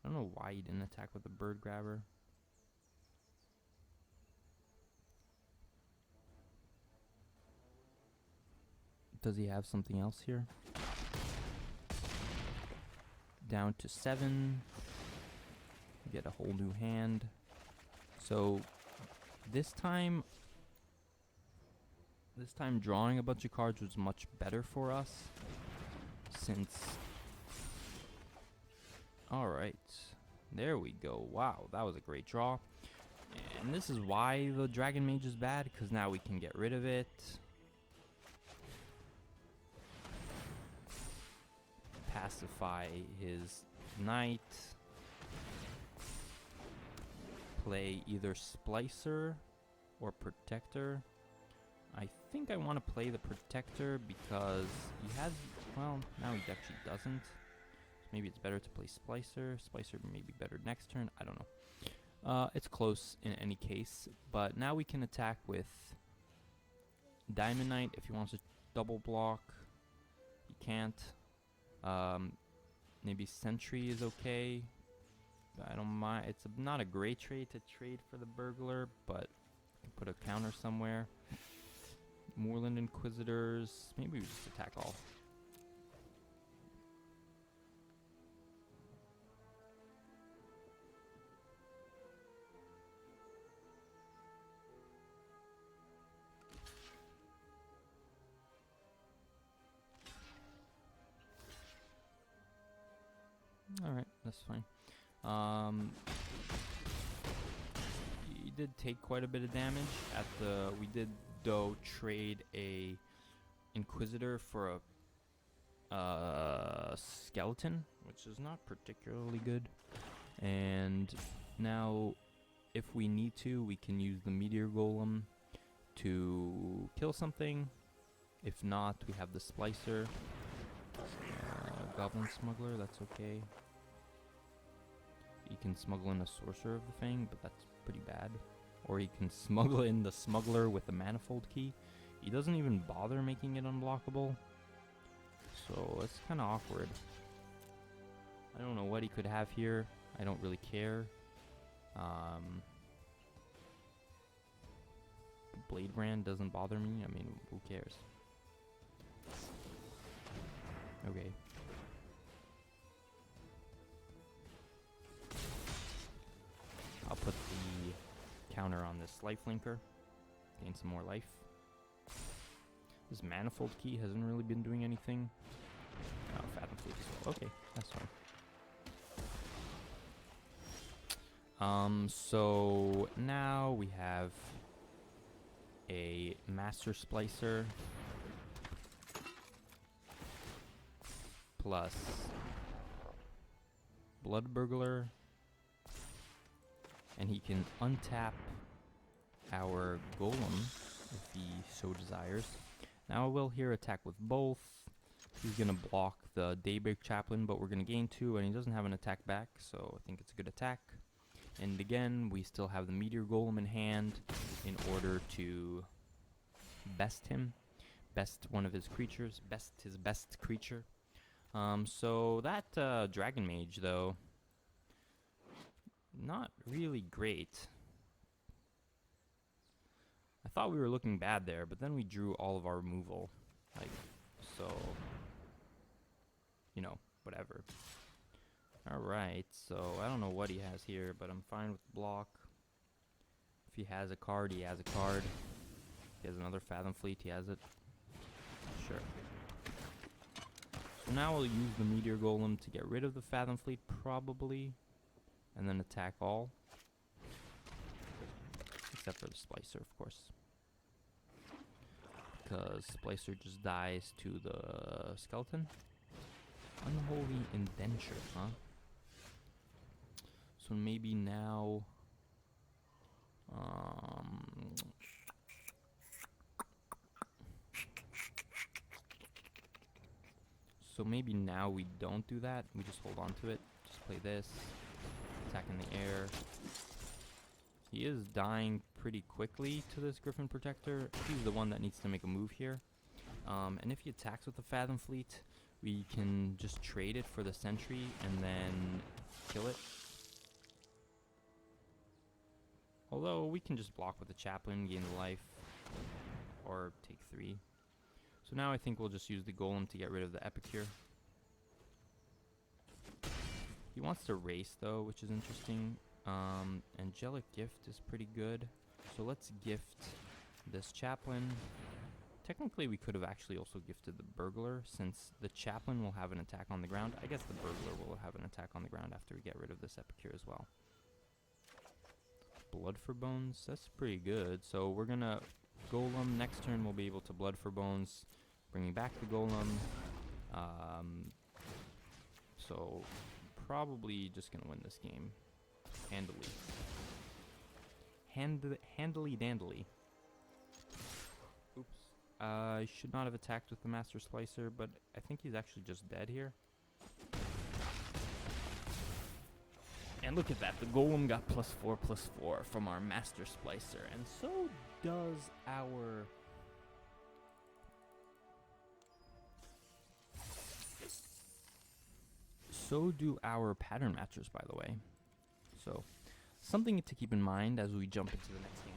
I don't know why he didn't attack with the bird grabber. Does he have something else here? Down to 7. Get a whole new hand. So this time drawing a bunch of cards was much better for us, since... Alright, there we go. Wow, that was a great draw. And this is why the Dragon Mage is bad, because now we can get rid of it. Pacify his knight. Play either Splicer or Protector. I think I want to play the Protector because he has... Well, now he actually doesn't. So maybe it's better to play Splicer. Splicer may be better next turn. I don't know. It's close in any case. But now we can attack with Diamond Knight if he wants to double block. He can't. Maybe Sentry is okay. I don't mind. It's not a great trade to trade for the Burglar, but I can put a counter somewhere. Moorland Inquisitors. Maybe we just attack all. Alright, that's fine. He did take quite a bit of damage at the... We did, though, trade a Inquisitor for a skeleton, which is not particularly good. And now, if we need to, we can use the Meteor Golem to kill something. If not, we have the Splicer. Goblin Smuggler, that's okay. You can smuggle in a Sorcerer of the Fang, but that's pretty bad. Or you can smuggle in the Smuggler with the Manifold Key. He doesn't even bother making it unblockable. So it's kind of awkward. I don't know what he could have here. I don't really care. Blade Brand doesn't bother me. I mean, who cares? Okay. I'll put the counter on this lifelinker. Gain some more life. This Manifold Key hasn't really been doing anything. Oh, Fathom Fleet as well. Okay, that's fine. So now we have a Master Splicer plus Blood Burglar, and he can untap our Golem if he so desires. Now we'll here attack with both. He's gonna block the Daybreak Chaplain, but we're gonna gain 2, and he doesn't have an attack back, so I think it's a good attack. And again, we still have the Meteor Golem in hand in order to best him. Best one of his creatures. Best his best creature. So that Dragon Mage, though, not really great. I thought we were looking bad there, but then we drew all of our removal. Like, so, you know, whatever. Alright, so I don't know what he has here, but I'm fine with block. If he has a card, he has a card. If he has another Fathom Fleet, he has it. Sure. So now we'll use the Meteor Golem to get rid of the Fathom Fleet, probably. And then attack all. Except for the Splicer, of course. Because Splicer just dies to the Skeleton. Unholy Indenture, huh? So maybe now... So maybe now we don't do that. We just hold on to it. Just play this. Attack in the air. He is dying pretty quickly to this Griffin Protector. He's the one that needs to make a move here. And if he attacks with the Fathom Fleet, we can just trade it for the Sentry and then kill it. Although we can just block with the Chaplain, gain the life, or take 3. So now I think we'll just use the Golem to get rid of the Epicure. He wants to race though, which is interesting. Angelic Gift is pretty good. So let's gift this Chaplain. Technically we could have actually also gifted the Burglar, since the Chaplain will have an attack on the ground. I guess the Burglar will have an attack on the ground after we get rid of this Epicure as well. Blood for Bones, that's pretty good. So we're gonna Golem. Next turn we'll be able to Blood for Bones, bringing back the Golem. So probably just gonna win this game handily. Handily dandily. Oops. I should not have attacked with the Master Slicer, but I think he's actually just dead here. And look at that, the Golem got +4/+4 from our Master Splicer, and so does our... So do our pattern matchers, by the way. So, something to keep in mind as we jump into the next game.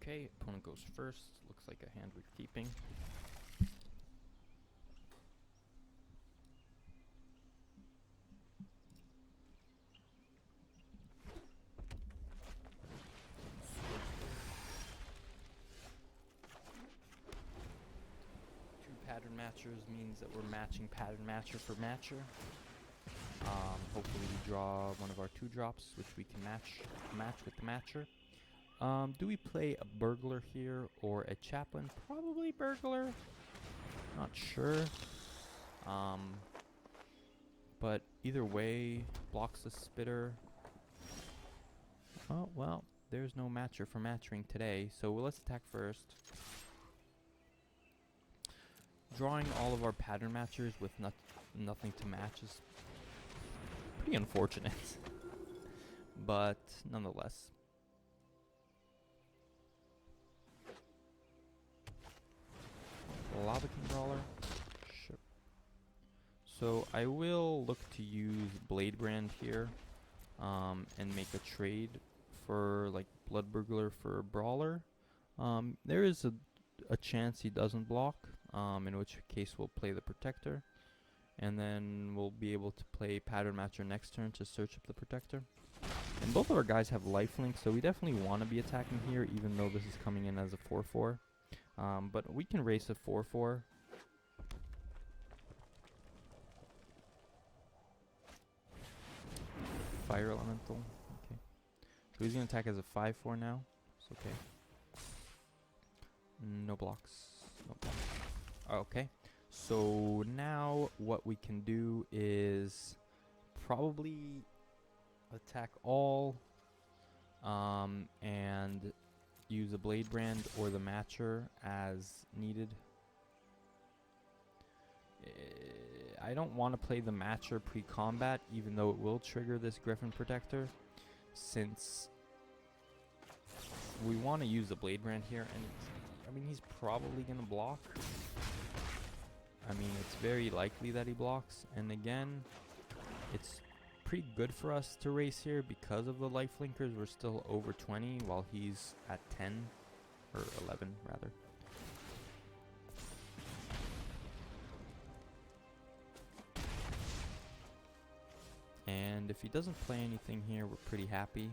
Okay, opponent goes first. Looks like a hand we're keeping. Two pattern matchers means that we're matching pattern matcher for matcher. Hopefully we draw one of our 2-drops, which we can match with the matcher. Do we play a Burglar here or a Chaplain? Probably Burglar. Not sure. But either way, blocks the Spitter. Oh, well, there's no matcher for matching today, so let's attack first. Drawing all of our pattern matchers with nothing to match is pretty unfortunate. But nonetheless. Lava King Brawler. Sure. So I will look to use Blade Brand here, and make a trade for like Blood Burglar for Brawler. There is a chance he doesn't block, in which case we'll play the Protector, and then we'll be able to play Pattern Matcher next turn to search up the Protector. And both of our guys have lifelink, so we definitely want to be attacking here, even though this is coming in as a 4/4. But we can race a 4/4. fire elemental. Okay. So he's gonna attack as a 5/4 now. It's okay. No blocks. No blocks. Okay. So now what we can do is probably attack all and use a blade brand or the matcher as needed. I don't want to play the matcher pre-combat, even though it will trigger this Griffin Protector, since we want to use the blade brand here, and I mean, he's probably going to block. I mean, it's very likely that he blocks, and again, it's pretty good for us to race here because of the life linkers. We're still over 20 while he's at 10, or 11 rather. And if he doesn't play anything here, we're pretty happy.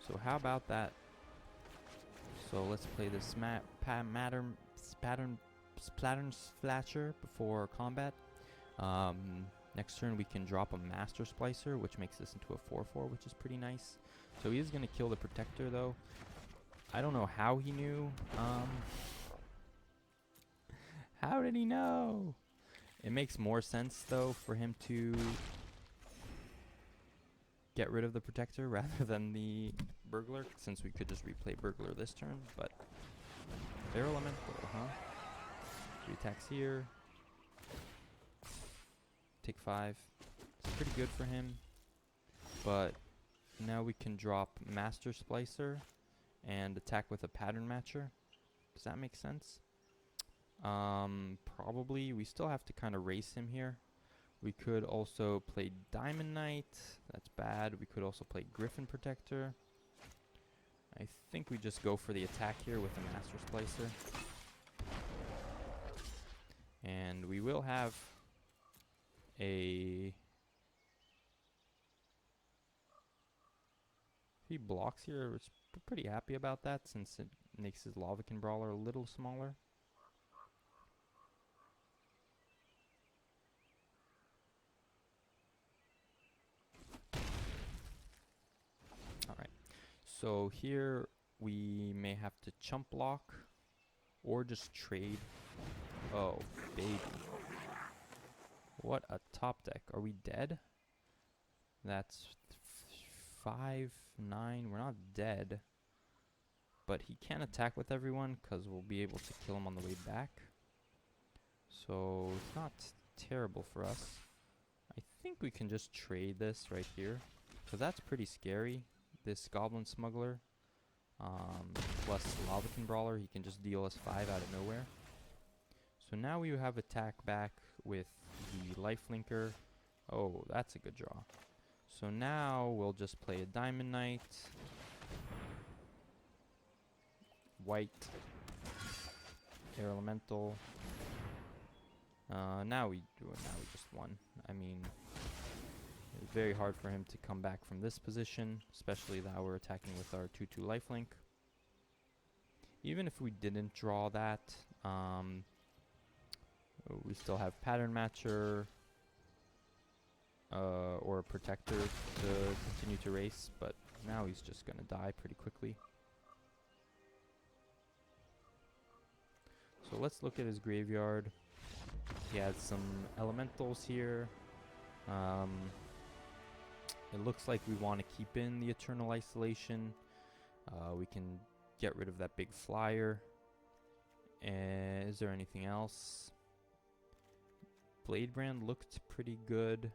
So how about that? So let's play this pattern Splatcher before combat. Next turn we can drop a Master Splicer, which makes this into a 4/4, which is pretty nice. So he is going to kill the Protector though. I don't know how he knew. How did he know? It makes more sense though for him to get rid of the Protector rather than the Burglar, since we could just replay Burglar this turn. But Air Elemental, huh? 3 attacks here. Take 5. It's pretty good for him. But now we can drop Master Splicer and attack with a Pattern Matcher. Does that make sense? Probably. We still have to kind of race him here. We could also play Diamond Knight. That's bad. We could also play Griffin Protector. I think we just go for the attack here with the Master Splicer. And we will have a... If he blocks here, we're pretty happy about that, since it makes his Lavacan Brawler a little smaller. Alright, so here we may have to chump block or just trade. Oh, baby. What a top deck. Are we dead? That's 5, 9. We're not dead. But he can't attack with everyone because we'll be able to kill him on the way back. So it's not terrible for us. I think we can just trade this right here, because that's pretty scary. This Goblin Smuggler plus Lavacan Brawler, he can just deal us 5 out of nowhere. So now we have attack back with the Lifelinker. Oh, that's a good draw. So now we'll just play a Diamond Knight. White. Air Elemental. Now we just won. I mean, it's very hard for him to come back from this position, especially that we're attacking with our 2/2 lifelink. Even if we didn't draw that, we still have Pattern Matcher or a Protector to continue to race, but now he's just gonna die pretty quickly. So let's look at his graveyard. He has some elementals here. It looks like we want to keep in the Eternal Isolation. We can get rid of that big flyer. Is there anything else? Blade Brand looked pretty good.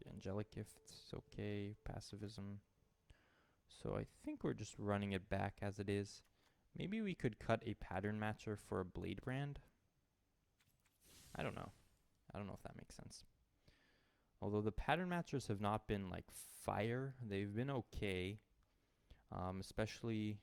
Angelic Gifts, okay. Passivism. So I think we're just running it back as it is. Maybe we could cut a Pattern Matcher for a Blade Brand. I don't know. I don't know if that makes sense. Although the Pattern Matchers have not been like fire. They've been okay. Especially...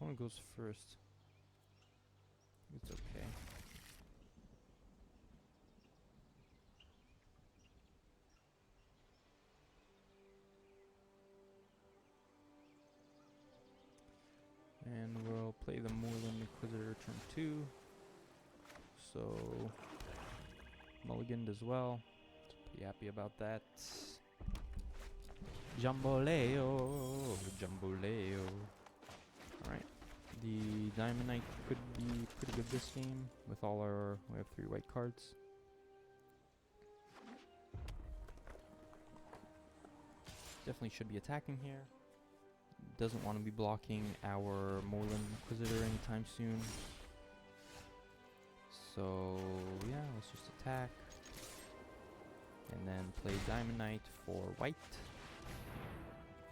opponent goes first. It's okay. And we'll play the Moorland Inquisitor turn 2. So, mulliganed as well. Pretty happy about that. Jamboleo, Jamboleo. Alright. The Diamond Knight could be pretty good this game with all our... we have 3 white cards. Definitely should be attacking here. Doesn't want to be blocking our Moorland Inquisitor anytime soon. So, yeah, let's just attack. And then play Diamond Knight for white.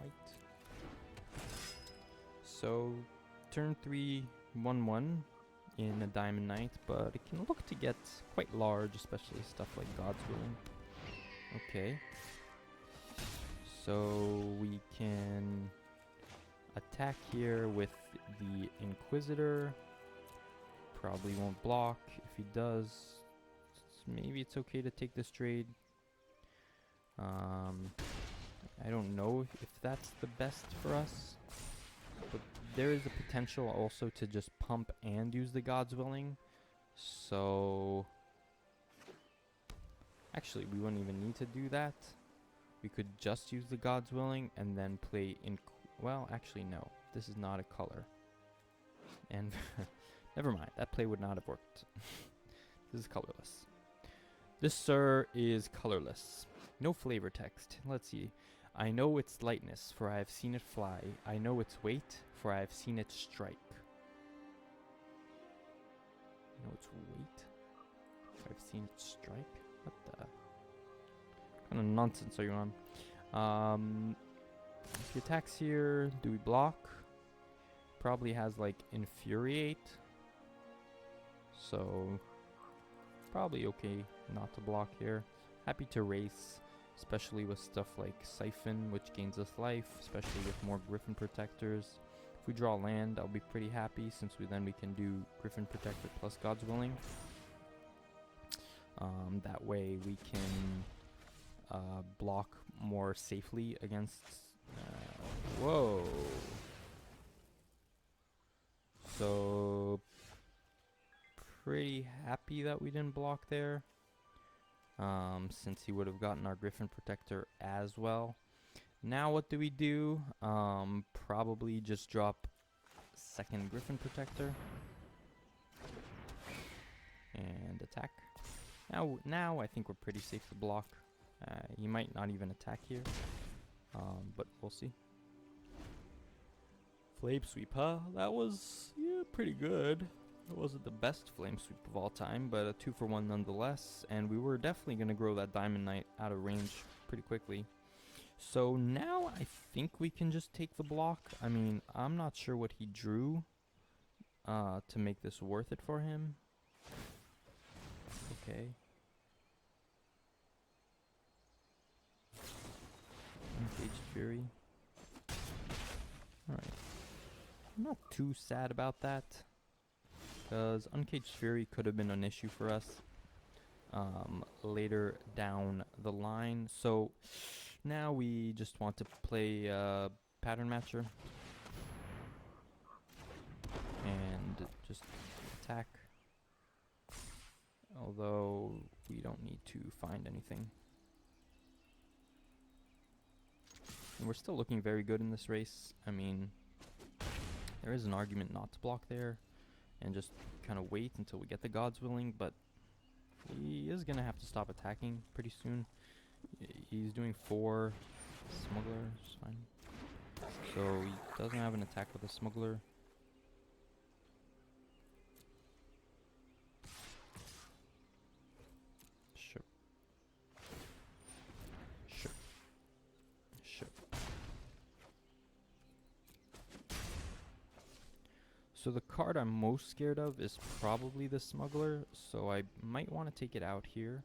White. So, turn 3, 1-1 in a Diamond Knight, but it can look to get quite large, especially stuff like God's Willing. Okay. So, we can attack here with the Inquisitor. Probably won't block. If he does, maybe it's okay to take this trade. I don't know if that's the best for us, but there is a potential also to just pump and use the God's Willing. So actually, we wouldn't even need to do that. We could just use the God's Willing and then play in... well, actually, no. This is not a color. And never mind. That play would not have worked. This is colorless. This, sir, is colorless. No flavor text. Let's see. I know its lightness, for I have seen it fly. I know its weight, for I have seen it strike. I know its weight, for I've seen it strike? What the... kind of nonsense are you on? If he attacks here, do we block? Probably has like Infuriate. So probably okay not to block here. Happy to race, especially with stuff like Siphon, which gains us life, especially with more Griffin Protectors. If we draw land, I'll be pretty happy, since we can do Griffin Protector plus God's Willing. That way we can block more safely against... whoa! So, pretty happy that we didn't block there, since he would have gotten our Griffin Protector as well. Now what do we do? Probably just drop second Griffin Protector and attack. Now I think we're pretty safe to block. He might not even attack here, but we'll see. Flame Sweep, huh? That was, yeah, pretty good. It wasn't the best Flame Sweep of all time, but a 2-for-1 nonetheless. And we were definitely going to grow that Diamond Knight out of range pretty quickly. So now I think we can just take the block. I mean, I'm not sure what he drew to make this worth it for him. Okay. Uncaged Fury. Alright. I'm not too sad about that, because Uncaged Fury could have been an issue for us later down the line. So now we just want to play Pattern Matcher and just attack, although we don't need to find anything. And we're still looking very good in this race. I mean, there is an argument not to block there and just kind of wait until we get the God's Willing, but he is going to have to stop attacking pretty soon. He's doing 4 Smuggler, it's fine. So he doesn't have an attack with a Smuggler. Sure. Sure. Sure. So the card I'm most scared of is probably the Smuggler, so I might want to take it out here.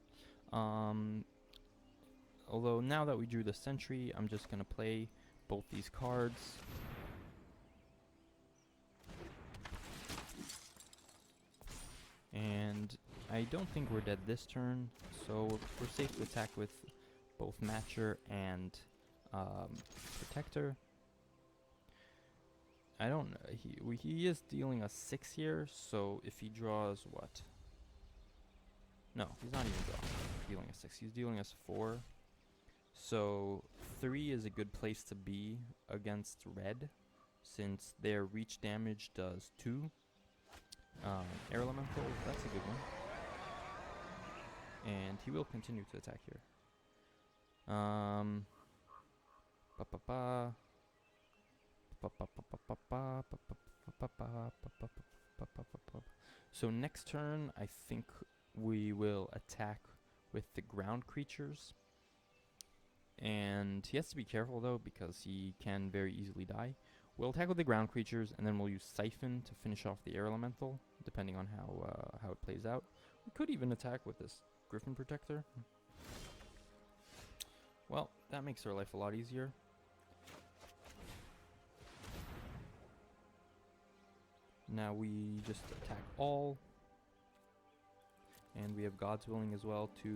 Although now that we drew the Sentry, I'm just going to play both these cards. I don't think we're dead this turn, so we're safe to attack with both Matcher and Protector. I don't know. He is dealing us 6 here, so if he draws what? No, he's not even dealing us 6. He's dealing us 4. So 3 is a good place to be against red, since their reach damage does 2. Air Elemental, that's a good one. And he will continue to attack here. So next turn, I think we will attack with the ground creatures. And he has to be careful though, because he can very easily die. We'll attack with the ground creatures, and then we'll use Siphon to finish off the air elemental, depending on how it plays out. We could even attack with this Griffin Protector. Well, that makes our life a lot easier. Now we just attack all. And we have God's Willing as well to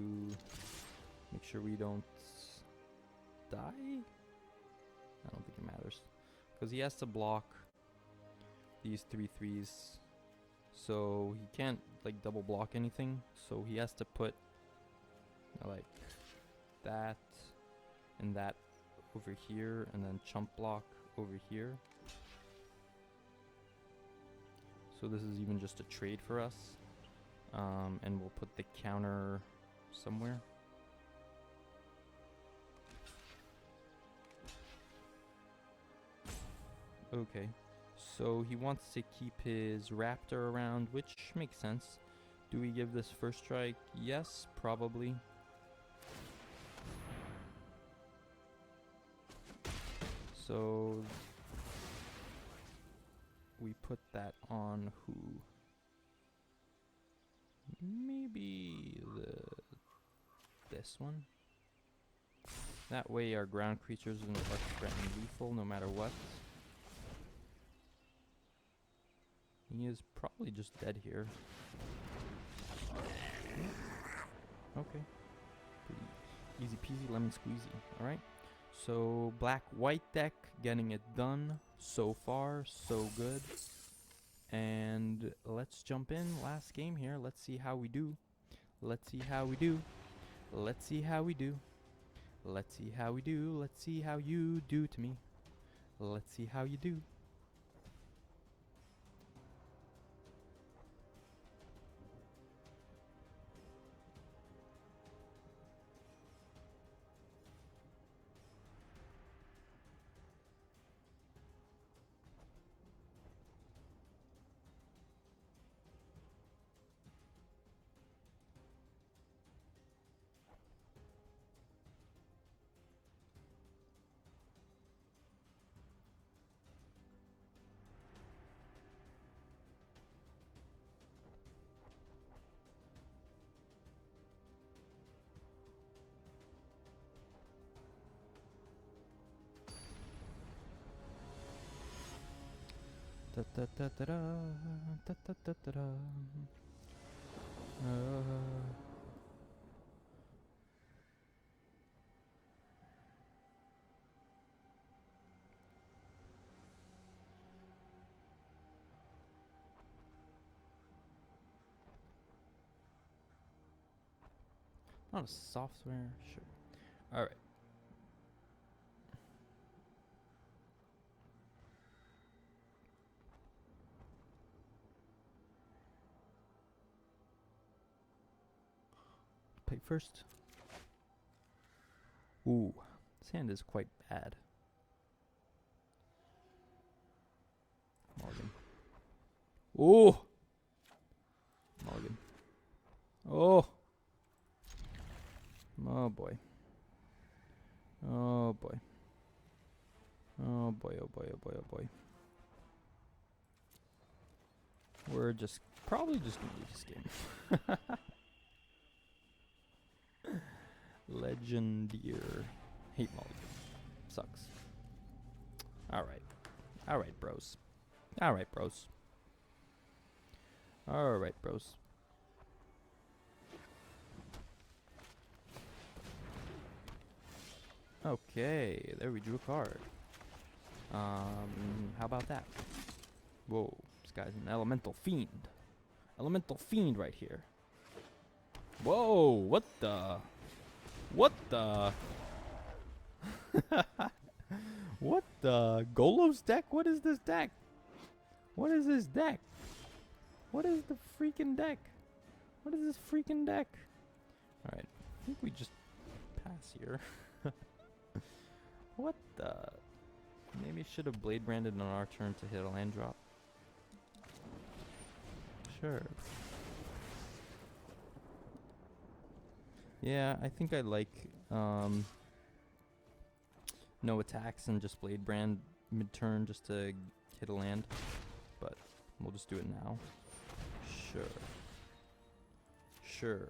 make sure we don't die? I don't think it matters. Because he has to block these 3/3s. So he can't like double block anything. So he has to put like that and that over here, and then chump block over here. So this is even just a trade for us. And we'll put the counter somewhere. Okay, so he wants to keep his raptor around, which makes sense. Do we give this first strike? Yes, probably. So we put that on who? Maybe this one. That way our ground creatures are threatening lethal no matter what. He is probably just dead here. Okay. Pretty easy peasy lemon squeezy. Alright. So black-white deck getting it done. So far, so good. And let's jump in. Last game here. Let's see how we do. Let's see how we do. Let's see how we do. Let's see how we do. Let's see how you do to me. Let's see how you do. Da da da da da da da da da da. Not a software, sure. All right. Play first. Ooh, this hand is quite bad. Morgan. Ooh! Morgan. Oh! Oh boy. Oh boy. Oh boy, oh boy, oh boy, oh boy. We're just probably just gonna lose this game. Legendeer. Hate mulligan. Sucks. Alright. Alright, bros. Alright, bros. Alright, bros. Okay, there we drew a card. How about that? Whoa, this guy's an elemental fiend. Elemental fiend right here. Whoa, what the? What the? What the? Golov's deck? What is this deck? What is this deck? What is the freaking deck? What is this freaking deck? Alright, I think we just pass here. What the? Maybe should have Blade Branded on our turn to hit a land drop. Sure. Yeah, I think I like no attacks and just Blade Brand mid-turn just to hit a land. But we'll just do it now. Sure. Sure.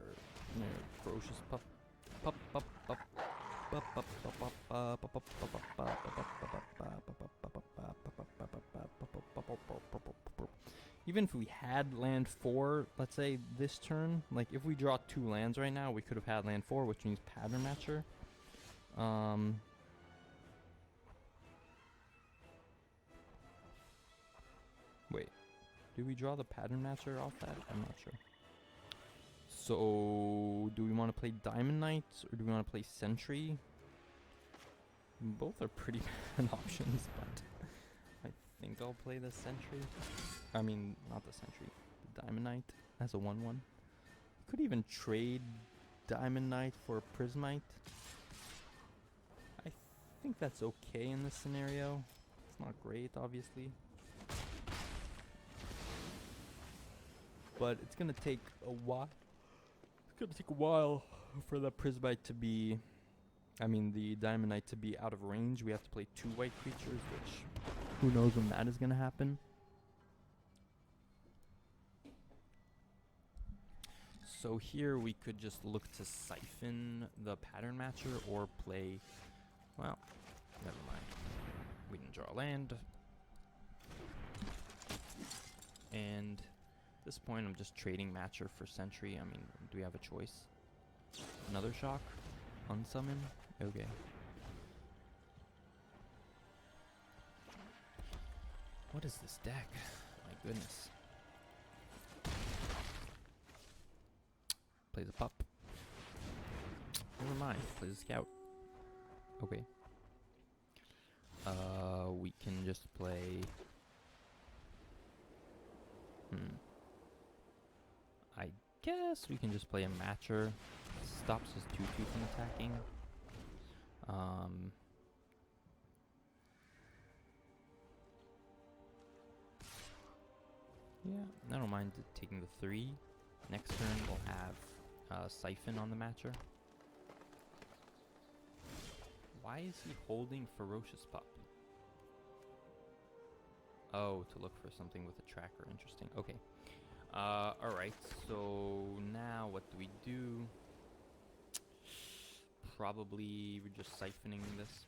Yeah, ferocious pup. Pup, pup, pup. Even if we had land 4, let's say this turn, like if we draw 2 lands right now, we could have had land 4, which means pattern matcher. Wait, did we draw the pattern matcher off that? I'm not sure. So, do we want to play Diamond Knight or do we want to play Sentry? Both are pretty bad options, but I think I'll play the Sentry. I mean, not the Sentry. The Diamond Knight as a 1/1. Could even trade Diamond Knight for Prismite. I think that's okay in this scenario. It's not great, obviously. But it's gonna take a while. It's gonna take a while for the Prismite to be, the Diamond Knight to be out of range. We have to play 2 white creatures, which who knows when that is gonna happen. So here we could just look to siphon the pattern matcher or play, well, never mind. We didn't draw a land. And at this point I'm just trading matcher for Sentry. Do we have a choice? Another shock? Unsummon? Okay. What is this deck? My goodness. Plays a pup. Never mind. Plays a scout. Okay. We can just play. I guess we can just play a matcher. Stops his 2/2 from attacking. Yeah, I don't mind taking the 3. Next turn we'll have Siphon on the matcher. Why is he holding Ferocious Pup? Oh, to look for something with a tracker. Interesting. Okay. Alright, so now what do we do? Probably we're just siphoning this.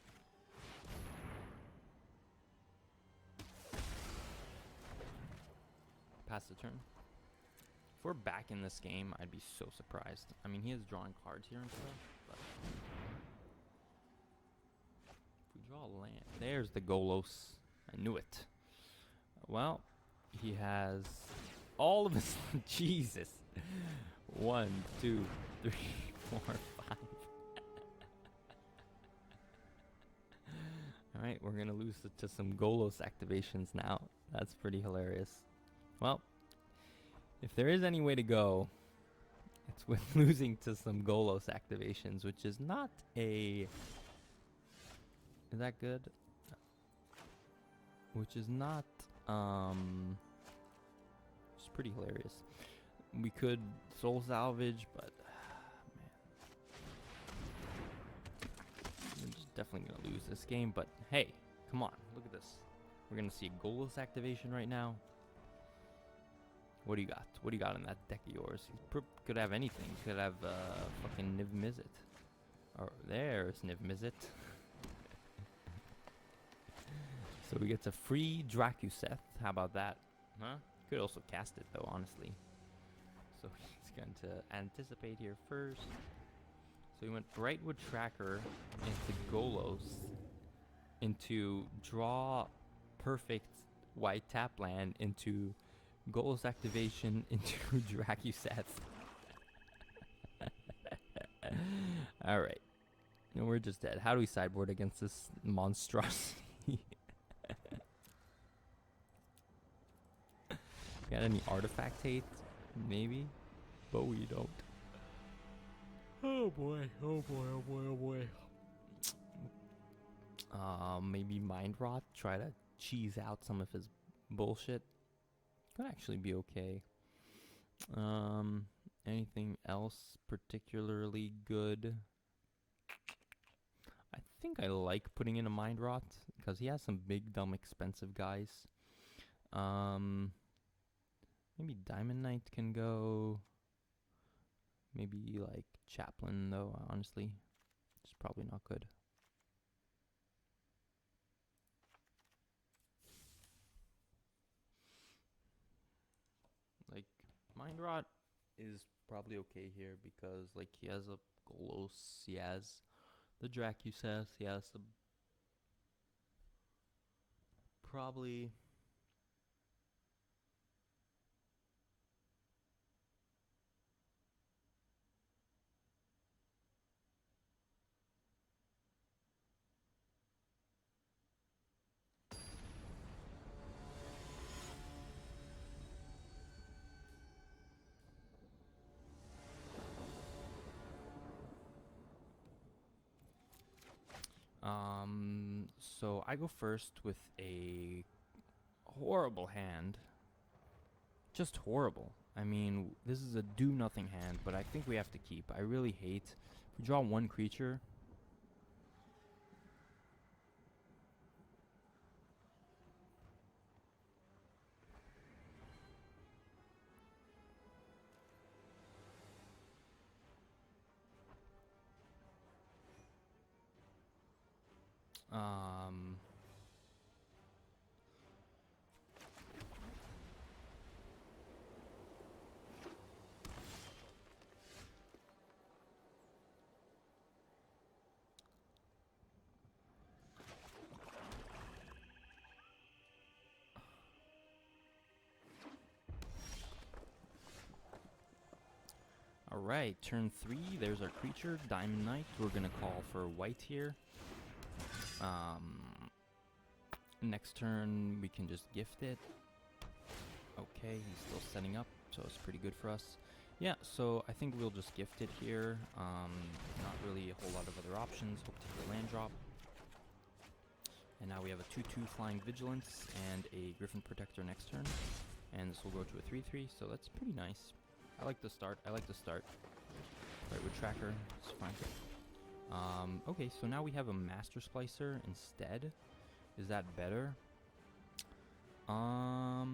Pass the turn. If we're back in this game, I'd be so surprised. He is drawing cards here and stuff, but if we draw a land, there's the Golos. I knew it. Well, he has all of his Jesus. 1, 2, 3, 4, 5. Alright, we're gonna lose to some Golos activations now. That's pretty hilarious. Well, if there is any way to go, it's with losing to some Golos activations, which is not a... Is that good? Which is not, it's pretty hilarious. We could soul salvage, but, man. We're just definitely going to lose this game, but hey, come on, look at this. We're going to see a Golos activation right now. What do you got? What do you got in that deck of yours? You could have anything. You could have fucking Niv Mizzet. Or there's Niv Mizzet. So we get a free Dracuseth. How about that? Huh? Could also cast it though, honestly. So he's going to anticipate here first. So we went Brightwood Tracker into Golos into draw perfect white tap land into Golos activation into Dracuseth. Alright. No, we're just dead. How do we sideboard against this monstrosity? Got any artifact hate? Maybe? But we don't. Oh boy, oh boy, oh boy, oh boy. Maybe Mind Rot. Try to cheese out some of his bullshit. Could actually be okay. Anything else particularly good? I think I like putting in a Mind Rot because he has some big, dumb, expensive guys. Maybe Diamond Knight can go. Maybe like Chaplain though, honestly. It's probably not good. Like, Mind Rot is probably okay here because like he has a Golos, he has the Dracuseth, he has the probably so I go first with a horrible hand. Just horrible. I mean, this is a do-nothing hand, but I think we have to keep. I really hate... If we draw one creature... Alright, turn 3, there's our creature, Diamond Knight. We're gonna call for white here. Next turn, we can just gift it. Okay, he's still setting up, so it's pretty good for us. Yeah, so I think we'll just gift it here. Not really a whole lot of other options. Hope to get a land drop. And now we have a 2/2 Flying Vigilance and a Griffin Protector next turn. And this will go to a 3/3, so that's pretty nice. I like the start. Right, with Tracker, it's fine. Okay, so now we have a Master Splicer instead. Is that better? I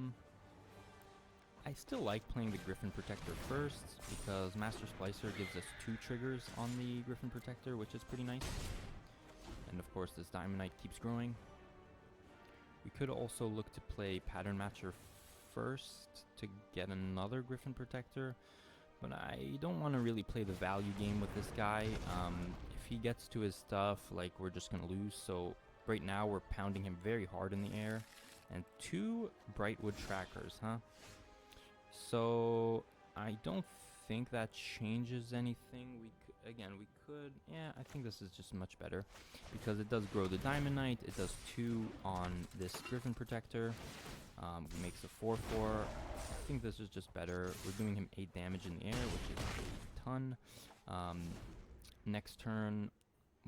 still like playing the Griffin Protector first because Master Splicer gives us 2 triggers on the Griffin Protector, which is pretty nice. And of course, this Diamond Knight keeps growing. We could also look to play Pattern Matcher first to get another Griffin Protector, but I don't want to really play the value game with this guy. If he gets to his stuff, like, we're just going to lose. So right now we're pounding him very hard in the air. And 2 Brightwood Trackers, huh? So I don't think that changes anything. We could, yeah, I think this is just much better because it does grow the Diamond Knight. It does 2 on this Griffin Protector. It makes a 4/4. I think this is just better. We're doing him 8 damage in the air, which is a ton. Next turn,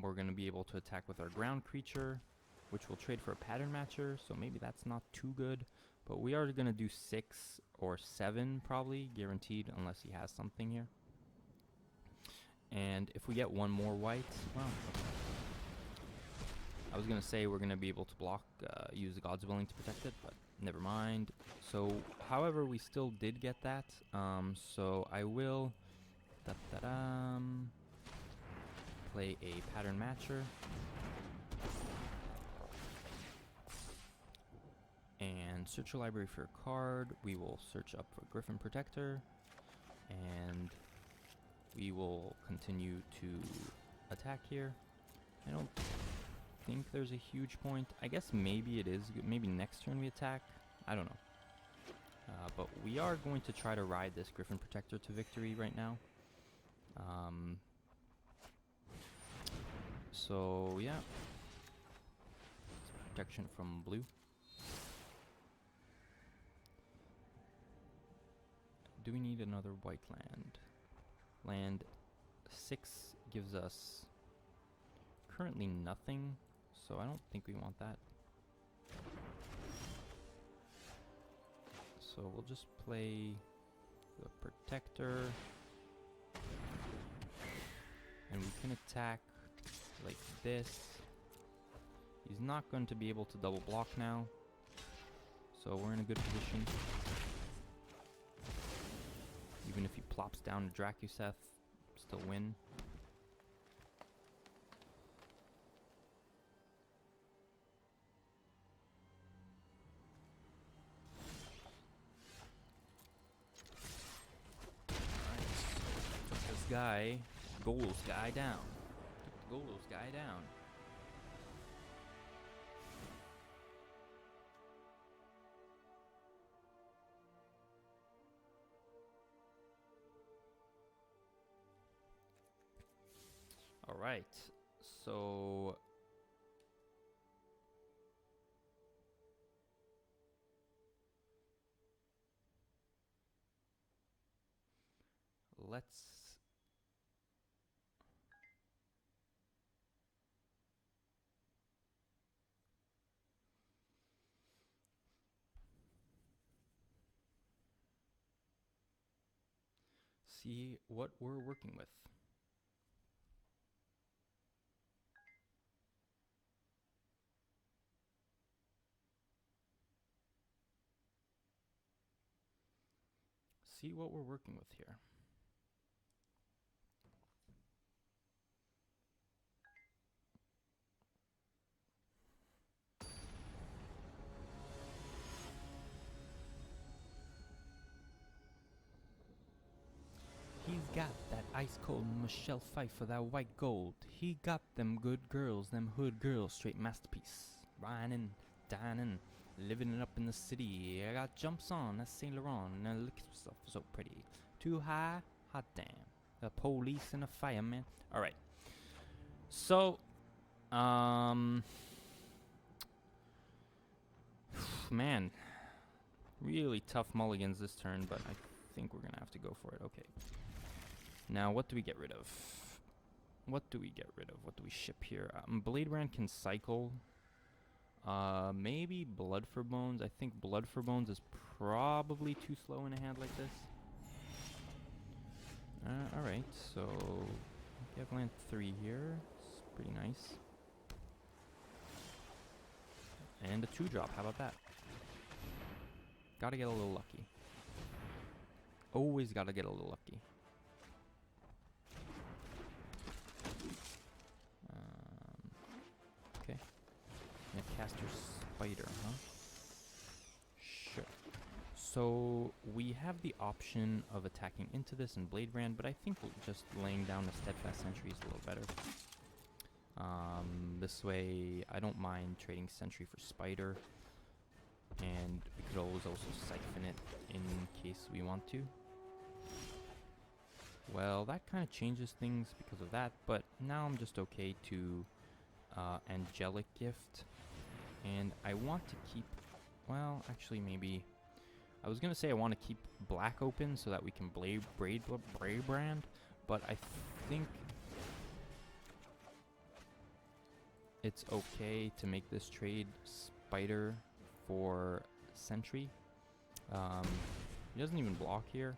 we're going to be able to attack with our ground creature, which will trade for a Pattern Matcher, so maybe that's not too good. But we are going to do 6 or 7 probably, guaranteed, unless he has something here. And if we get one more white, well, I was going to say we're going to be able to block, use the God's Willing to protect it, but never mind. So, however, we still did get that, so I will play a Pattern Matcher. And search your library for a card. We will search up for Griffin Protector. And we will continue to attack here. I don't think there's a huge point. I guess maybe it is. Maybe next turn we attack. I don't know. But we are going to try to ride this Griffin Protector to victory right now. So yeah, protection from blue. Do we need another white land? Land 6 gives us currently nothing, so I don't think we want that. So we'll just play the Protector, and we can attack like this. He's not going to be able to double block now, so we're in a good position. Even if he plops down to Dracuseth, still win. Alright, so took this guy, Golos guy down. Took the Golos guy down. Alright, so let's see what we're working with. See what we're working with here. He's got that ice cold Michelle Pfeiffer, that white gold. He got them good girls, them hood girls, straight masterpiece. Whining, dining, living it up in the city. I got jumps on, that's Saint Laurent, and I look at myself so pretty. Too high, hot damn. The police and a fireman. Alright. So, man. Really tough mulligans this turn, but I think we're gonna have to go for it. Okay. Now, what do we get rid of? What do we get rid of? What do we ship here? Bladebrand can cycle. Maybe Blood for Bones. I think Blood for Bones is probably too slow in a hand like this. Alright, so we have land 3 here. It's pretty nice. And a 2-drop, how about that? Gotta get a little lucky. Always gotta get a little lucky. Okay. And cast your spider, huh? Sure. So we have the option of attacking into this and Bladebrand, but I think just laying down a Steadfast Sentry is a little better. This way, I don't mind trading Sentry for Spider, and we could always also siphon it in case we want to. Well, that kind of changes things because of that, but now I'm just okay to Angelic Gift, and I want to keep, well, actually maybe, I was going to say I want to keep black open so that we can Bladebrand, but I think it's okay to make this trade Spider for Sentry. He doesn't even block here.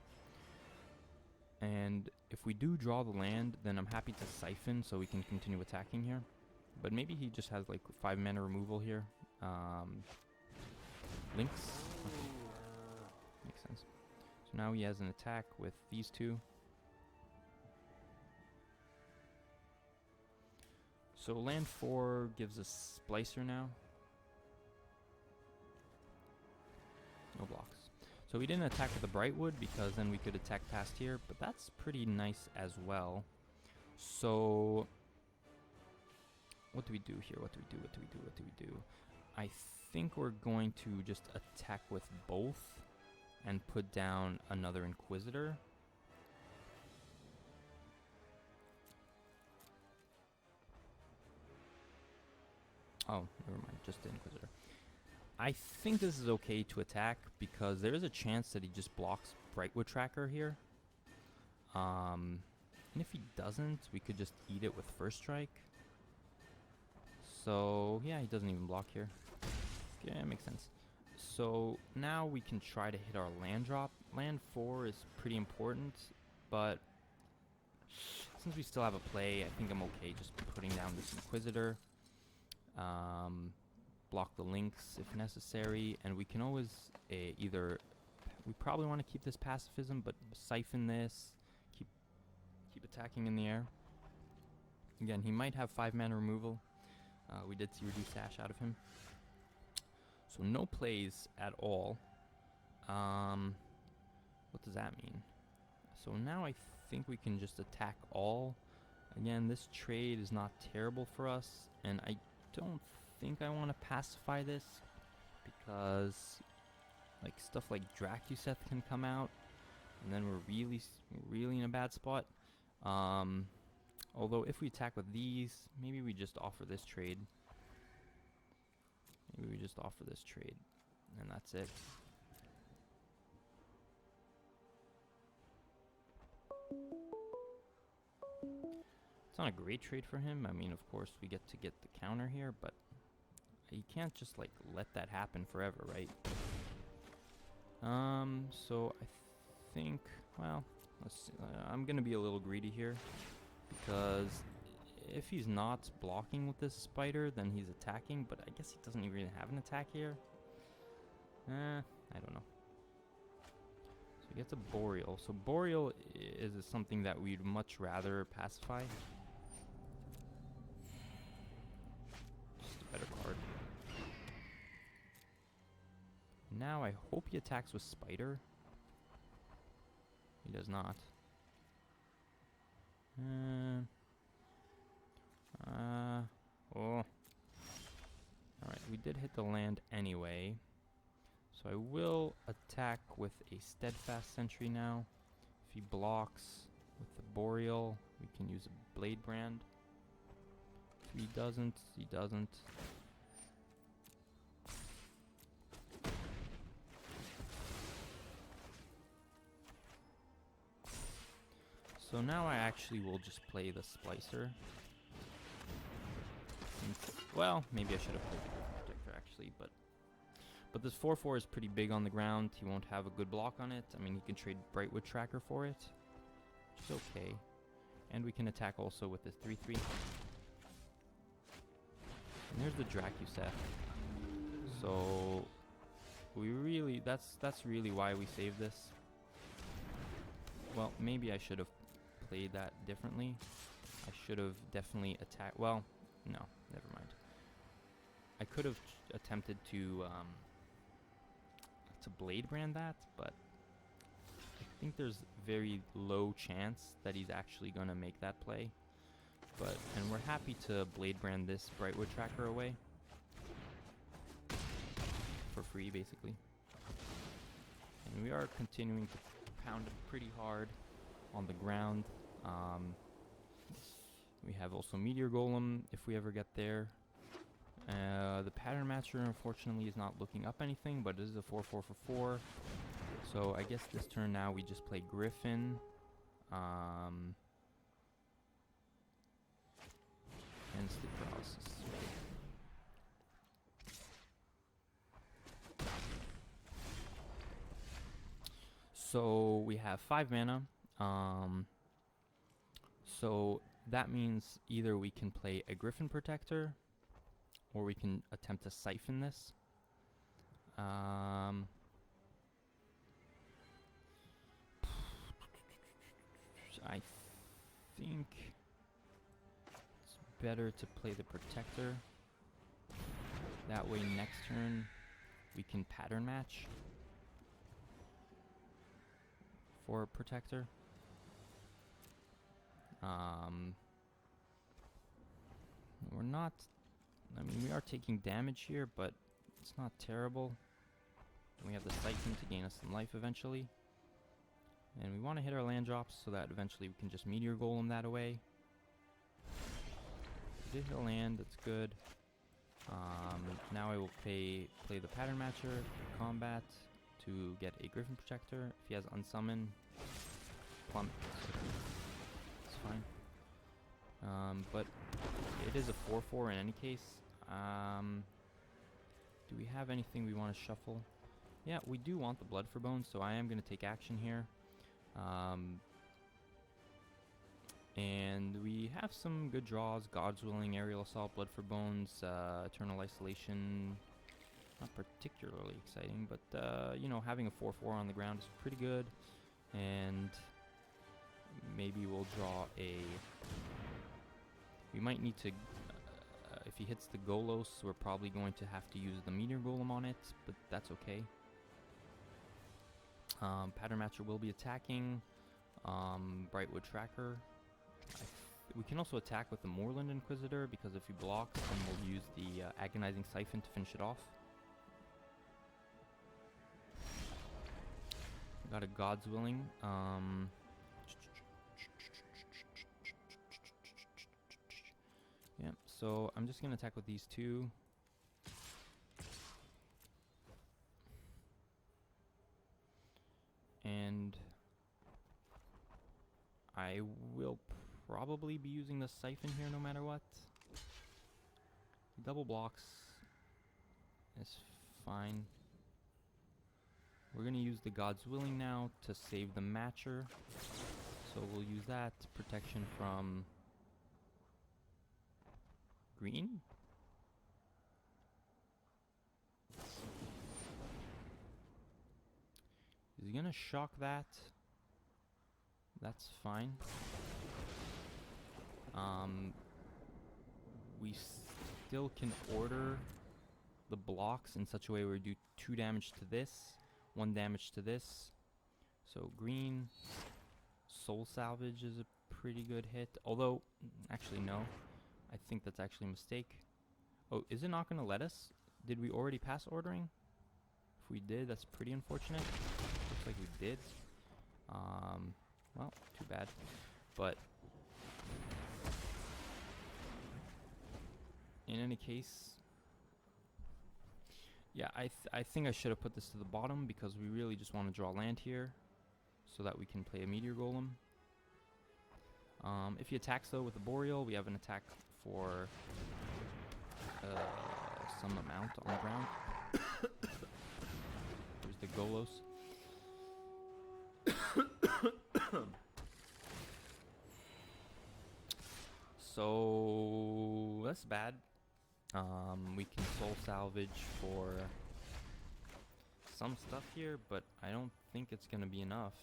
And if we do draw the land, then I'm happy to siphon so we can continue attacking here. But maybe he just has like 5 mana removal here. Links. Okay. Makes sense. So now he has an attack with these two. So land 4 gives us Splicer now. No blocks. So we didn't attack with the Brightwood because then we could attack past here, but that's pretty nice as well. So what do we do here? What do we do? What do we do? What do we do? I think we're going to just attack with both and put down another Inquisitor. Oh, never mind, just the Inquisitor. I think this is okay to attack because there is a chance that he just blocks Brightwood Tracker here. And if he doesn't, we could just eat it with First Strike. So, yeah, he doesn't even block here. Yeah, it makes sense. So, now we can try to hit our land drop. Land 4 is pretty important, but since we still have a play, I think I'm okay just putting down this Inquisitor. Block the links if necessary, and we can always either... We probably want to keep this pacifism, but siphon this, keep attacking in the air. Again, he might have 5-mana removal. We did see Reduce Sash out of him. So no plays at all. What does that mean? So now I think we can just attack all. Again, this trade is not terrible for us, and I don't think I want to pacify this because like stuff like Dracuseth can come out, and then we're really in a bad spot. Although if we attack with these, maybe we just offer this trade. Maybe we just offer this trade, and that's it. It's not a great trade for him. I mean, of course, we get the counter here, but you can't just like let that happen forever, right? So I think, well, let's see, I'm gonna be a little greedy here because if he's not blocking with this spider, then he's attacking, but I guess he doesn't even have an attack here. I don't know. So he gets a Boreal. So Boreal is something that we'd much rather pacify. Just a better card. Now I hope he attacks with Spider. He does not. Oh. Alright, we did hit the land anyway. So I will attack with a Steadfast Sentry now. If he blocks with the Boreal, we can use a Blade Brand. If he doesn't, he doesn't. So now I actually will just play the Splicer. Well, maybe I should have played the Protector actually, but this 4/4 is pretty big on the ground. He won't have a good block on it. I mean, he can trade Brightwood Tracker for it, which is okay. And we can attack also with this 3/3. And there's the Dracuseth. So we really, that's really why we saved this. Well, maybe I should have played that differently. I should have definitely attacked. Well, no, never mind. I could have attempted to Blade Brand that, but I think there's very low chance that he's actually gonna make that play. And we're happy to Blade Brand this Brightwood Tracker away for free, basically. And we are continuing to pound it pretty hard on the ground. We have also Meteor Golem if we ever get there. The Pattern Matcher unfortunately is not looking up anything, but it is a 4/4 for 4. So I guess this turn now we just play Griffin. And Sleep Paralysis. So we have 5 mana. So that means either we can play a Griffin Protector, or we can attempt to siphon this. I think it's better to play the Protector. That way next turn we can Pattern Match. for a protector. We're not... I mean, we are taking damage here, but it's not terrible. And we have the Siphon to gain us some life eventually. And we want to hit our land drops so that eventually we can just Meteor Golem that away. We did hit a land, that's good. Now I will play the Pattern Matcher for combat to get a Griffin Protector. If he has Unsummon, plummet. It's fine. But it is a 4/4 in any case. Do we have anything we want to shuffle? Yeah, we do want the Blood for Bones, so I am going to take action here. And we have some good draws. God's Willing, Aerial Assault, Blood for Bones, Eternal Isolation. Not particularly exciting, but, you know, having a 4/4 on the ground is pretty good. And maybe we'll draw a... We might need to... if he hits the Golos, we're probably going to have to use the Meteor Golem on it, but that's okay. Pattern Matcher will be attacking. Brightwood Tracker. We can also attack with the Moorland Inquisitor, because if he blocks, then we'll use the Agonizing Siphon to finish it off. Got a God's Willing. Yeah, so I'm just going to attack with these two. And I will probably be using the Siphon here no matter what. Double blocks is fine. We're going to use the God's Willing now to save the Matcher. So we'll use that. Protection from green? Is he going to shock that? That's fine. We still can order the blocks in such a way where we do 2 damage to this, 1 damage to this. So green, Soul Salvage is a pretty good hit. Although, actually no. I think that's actually a mistake. Oh, is it not going to let us? Did we already pass ordering? If we did, that's pretty unfortunate. Looks like we did. Well, too bad. But in any case, yeah, I think I should have put this to the bottom because we really just want to draw land here so that we can play a Meteor Golem. If he attacks though with the Boreal, we have an attack for some amount on the ground. There's the Golos. So that's bad. We can Soul Salvage for some stuff here, but I don't think it's gonna be enough.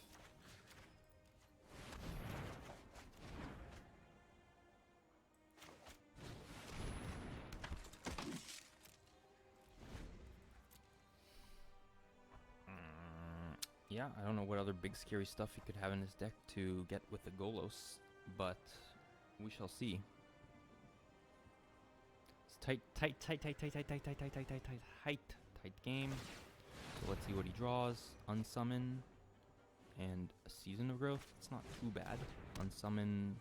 Yeah, I don't know what other big scary stuff he could have in his deck to get with the Golos, but we shall see. It's tight game. So let's see what he draws. Unsummon and a Season of Growth. It's not too bad. Unsummon,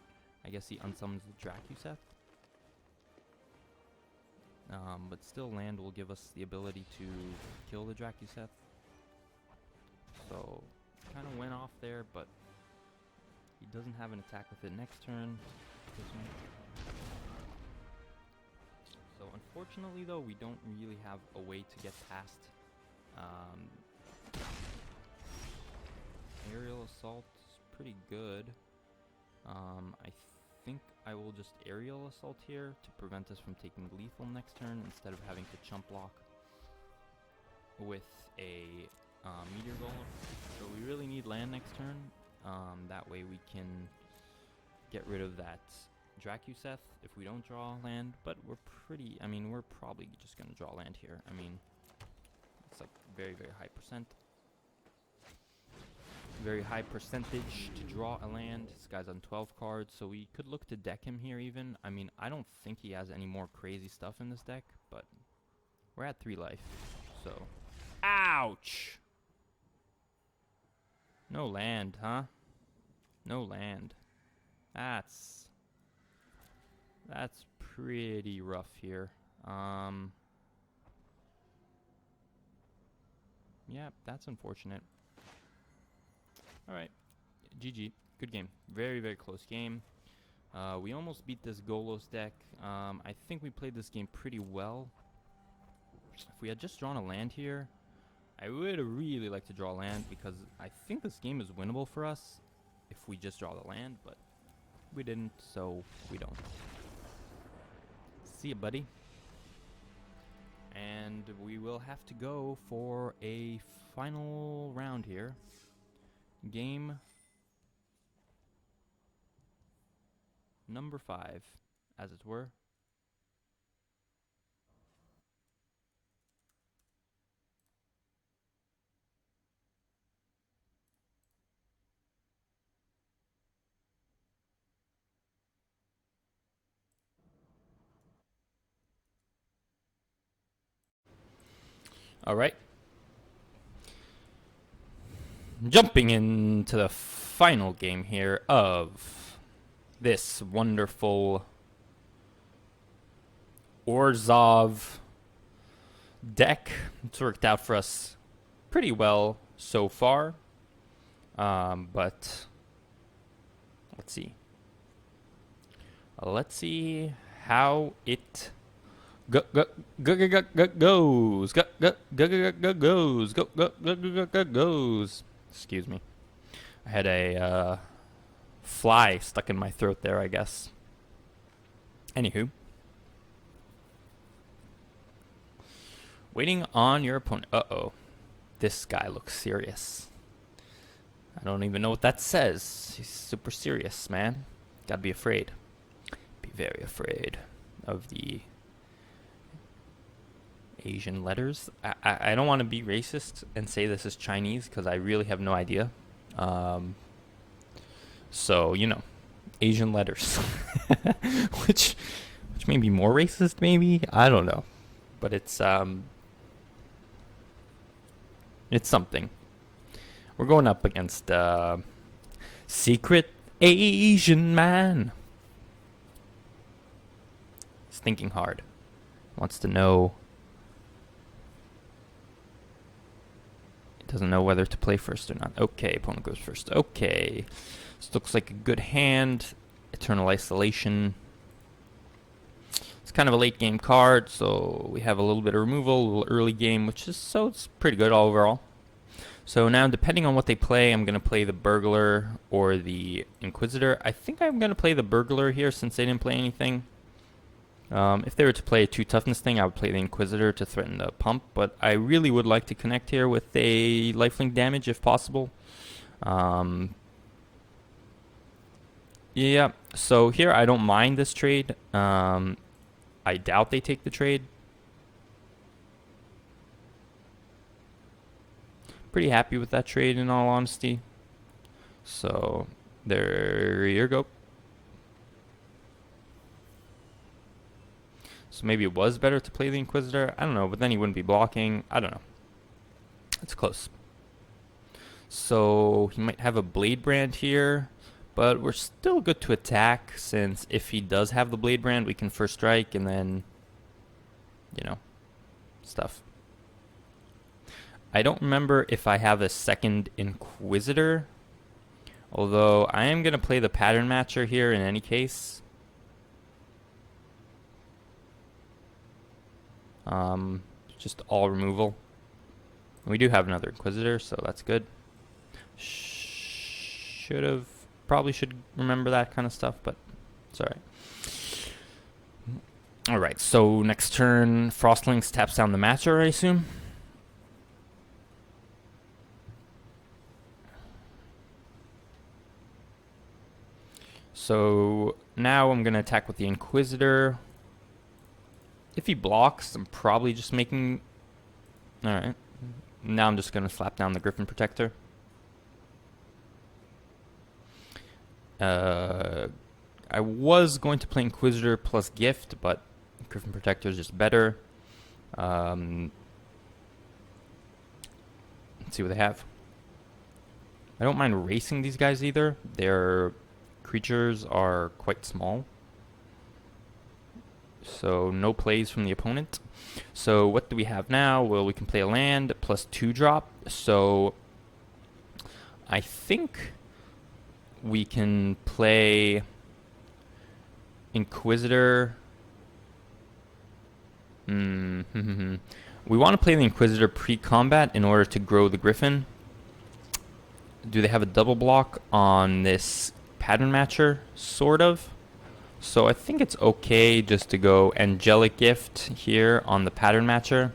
I guess he unsummons the Dracuseth. But still land will give us the ability to kill the Dracuseth. So, kind of went off there, but he doesn't have an attack with it next turn. So, unfortunately, though, we don't really have a way to get past Aerial Assault is pretty good. I think I will just Aerial Assault here to prevent us from taking lethal next turn instead of having to chump block with a Meteor Golem. So we really need land next turn. That way we can get rid of that Dracuseth if we don't draw land. But we're probably just going to draw land here. I mean, it's like very, very high percent. very high percentage to draw a land. This guy's on 12 cards, so we could look to deck him here even. I mean, I don't think he has any more crazy stuff in this deck, but we're at 3 life, so... Ouch! No land, huh? No land. That's pretty rough here. Yeah, that's unfortunate. Alright, GG. Good game. Very, very close game. We almost beat this Golos deck. I think we played this game pretty well. If we had just drawn a land here, I would really like to draw land because I think this game is winnable for us if we just draw the land, but we didn't, so we don't. See ya, buddy. And we will have to go for a final round here. Game number 5, as it were. All right. Jumping into the final game here of this wonderful Orzhov deck. It's worked out for us pretty well so far. But let's see. Let's see how it goes. Goes. Excuse me. I had a fly stuck in my throat there, I guess. Anywho. Waiting on your opponent. Uh-oh. This guy looks serious. I don't even know what that says. He's super serious, man. Gotta be afraid. Be very afraid of the Asian letters. I don't want to be racist and say this is Chinese because I really have no idea. So, you know, Asian letters. which may be more racist, maybe? I don't know. But it's something. We're going up against Secret Asian Man. He's thinking hard. Wants to know. Doesn't know whether to play first or not. Okay, opponent goes first. Okay. This looks like a good hand. Eternal Isolation. It's kind of a late game card, so we have a little bit of removal, a little early game, so it's pretty good overall. So now, depending on what they play, I'm going to play the Burglar or the Inquisitor. I think I'm going to play the Burglar here since they didn't play anything. If they were to play a 2 toughness thing, I would play the Inquisitor to threaten the pump, but I really would like to connect here with a lifelink damage if possible. Yeah, so here I don't mind this trade. I doubt they take the trade. Pretty happy with that trade in all honesty. So there you go. So maybe it was better to play the Inquisitor. I don't know, but then he wouldn't be blocking. I don't know. It's close. So he might have a Blade Brand here, but we're still good to attack since if he does have the Blade Brand, we can first strike and then, you know, stuff. I don't remember if I have a second Inquisitor, although I am going to play the Pattern Matcher here in any case. Just all removal. We do have another Inquisitor, so that's good. Probably should remember that kind of stuff, but it's alright. Alright, so next turn, Frostlings taps down the Matcher, I assume. So now I'm going to attack with the Inquisitor. If he blocks, I'm probably just making... Alright. Now I'm just going to slap down the Griffin Protector. I was going to play Inquisitor plus Gift, but Griffin Protector is just better. Let's see what they have. I don't mind racing these guys either. Their creatures are quite small. So no plays from the opponent. So what do we have now? Well, we can play a land plus 2 drop. So I think we can play Inquisitor. We want to play the Inquisitor pre-combat in order to grow the Griffin. Do they have a double block on this pattern matcher? Sort of. So I think it's okay just to go Angelic Gift here on the pattern matcher.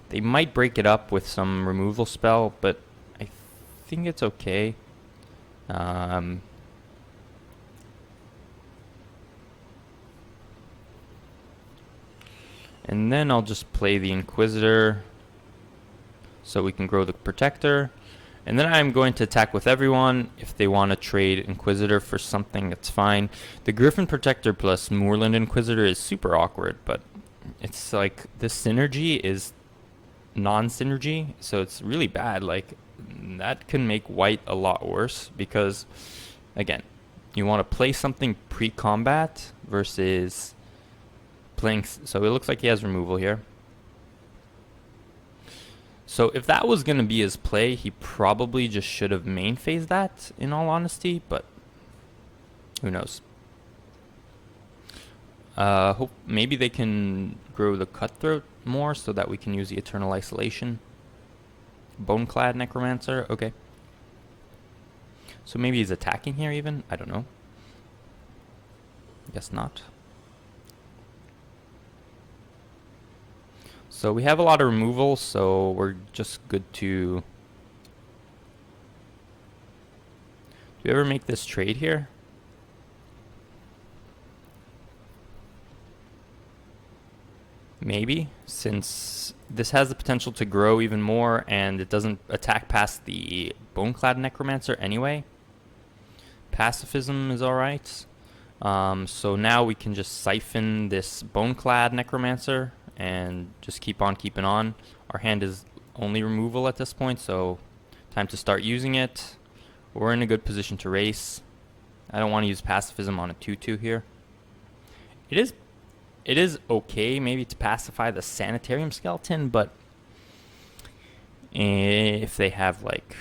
They might break it up with some removal spell, but I think it's okay. And then I'll just play the Inquisitor so we can grow the Protector. And then I'm going to attack with everyone. If they want to trade Inquisitor for something, that's fine. The Griffin Protector plus Moorland Inquisitor is super awkward, but it's like this synergy is non-synergy, so it's really bad. Like, that can make white a lot worse because, again, you want to play something pre-combat versus playing. So it looks like he has removal here. So if that was going to be his play, he probably just should have main phased that, in all honesty, but who knows. Hope maybe they can grow the Cutthroat more so that we can use the Eternal Isolation. Boneclad Necromancer, okay. So maybe he's attacking here even, I don't know. Guess not. So we have a lot of removal, so we're just good to... Do we ever make this trade here? Maybe, since this has the potential to grow even more and it doesn't attack past the Boneclad Necromancer anyway. Pacifism is alright. So now we can just siphon this Boneclad Necromancer and just keep on keeping on. Our hand is only removal at this point, so time to start using it. We're in a good position to race. I don't want to use pacifism on a 2/2 here. It is okay maybe to pacify the Sanitarium Skeleton, but if they have like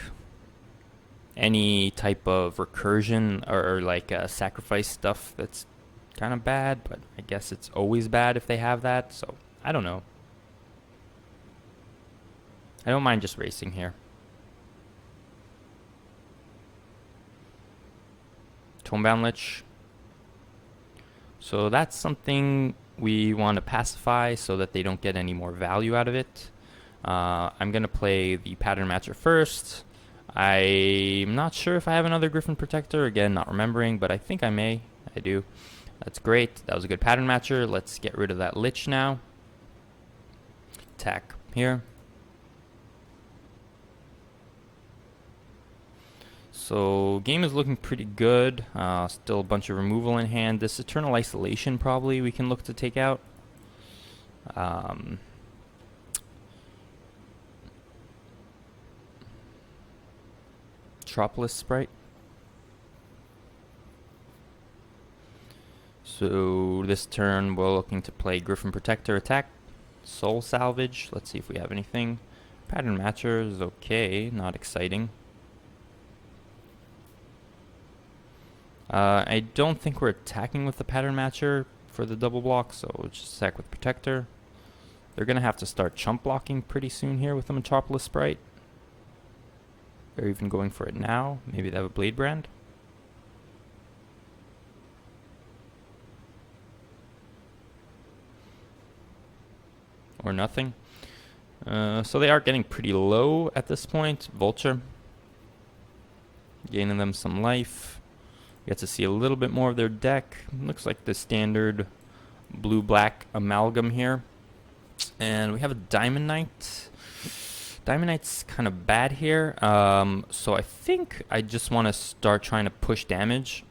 any type of recursion or like sacrifice stuff, that's kind of bad, but I guess it's always bad if they have that, so I don't know. I don't mind just racing here. Tomebound Lich. So that's something we want to pacify so that they don't get any more value out of it. I'm going to play the Pattern Matcher first. I'm not sure if I have another Griffin Protector. Again, not remembering, but I think I may. I do. That's great. That was a good Pattern Matcher. Let's get rid of that Lich now. Attack here. So game is looking pretty good. Still a bunch of removal in hand. This Eternal Isolation probably we can look to take out. Metropolis Sprite. So this turn we're looking to play Griffin Protector attack. Soul Salvage. Let's see if we have anything. Pattern Matcher is okay, not exciting. I don't think we're attacking with the Pattern Matcher for the double block, so we'll just attack with Protector. They're going to have to start chump blocking pretty soon here with the Metropolis Sprite. They're even going for it now. Maybe they have a Blade Brand. Or nothing. So they are getting pretty low at this point. Vulture. Gaining them some life. Get to see a little bit more of their deck. Looks like the standard blue-black amalgam here. And we have a Diamond Knight. Diamondite's kind of bad here. So I think I just want to start trying to push damage.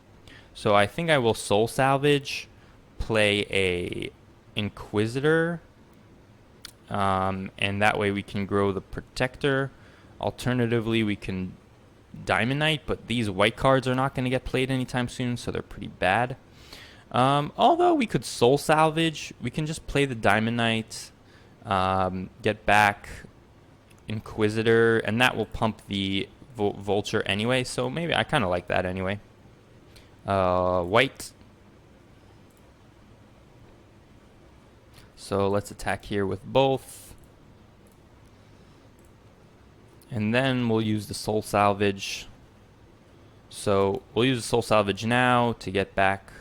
So I think I will soul salvage, play a Inquisitor, and that way we can grow the Protector. Alternatively, we can Diamond Knight, but these white cards are not going to get played anytime soon, so they're pretty bad. Although we could soul salvage, we can just play the Diamond Knight, get back Inquisitor, and that will pump the Vulture anyway, so maybe I kind of like that anyway. White. So let's attack here with both. And then we'll use the soul salvage. So we'll use the soul salvage now to get back,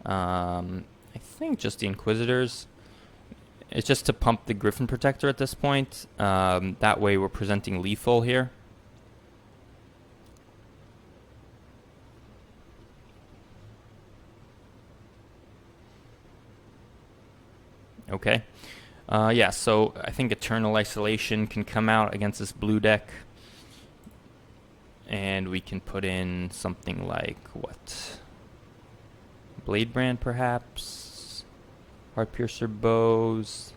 I think just the Inquisitors. It's just to pump the Griffin Protector at this point. That way we're presenting lethal here. Okay. Yeah, so I think Eternal Isolation can come out against this blue deck. And we can put in something like, what? Blade Brand, perhaps? Heart Piercer Bows.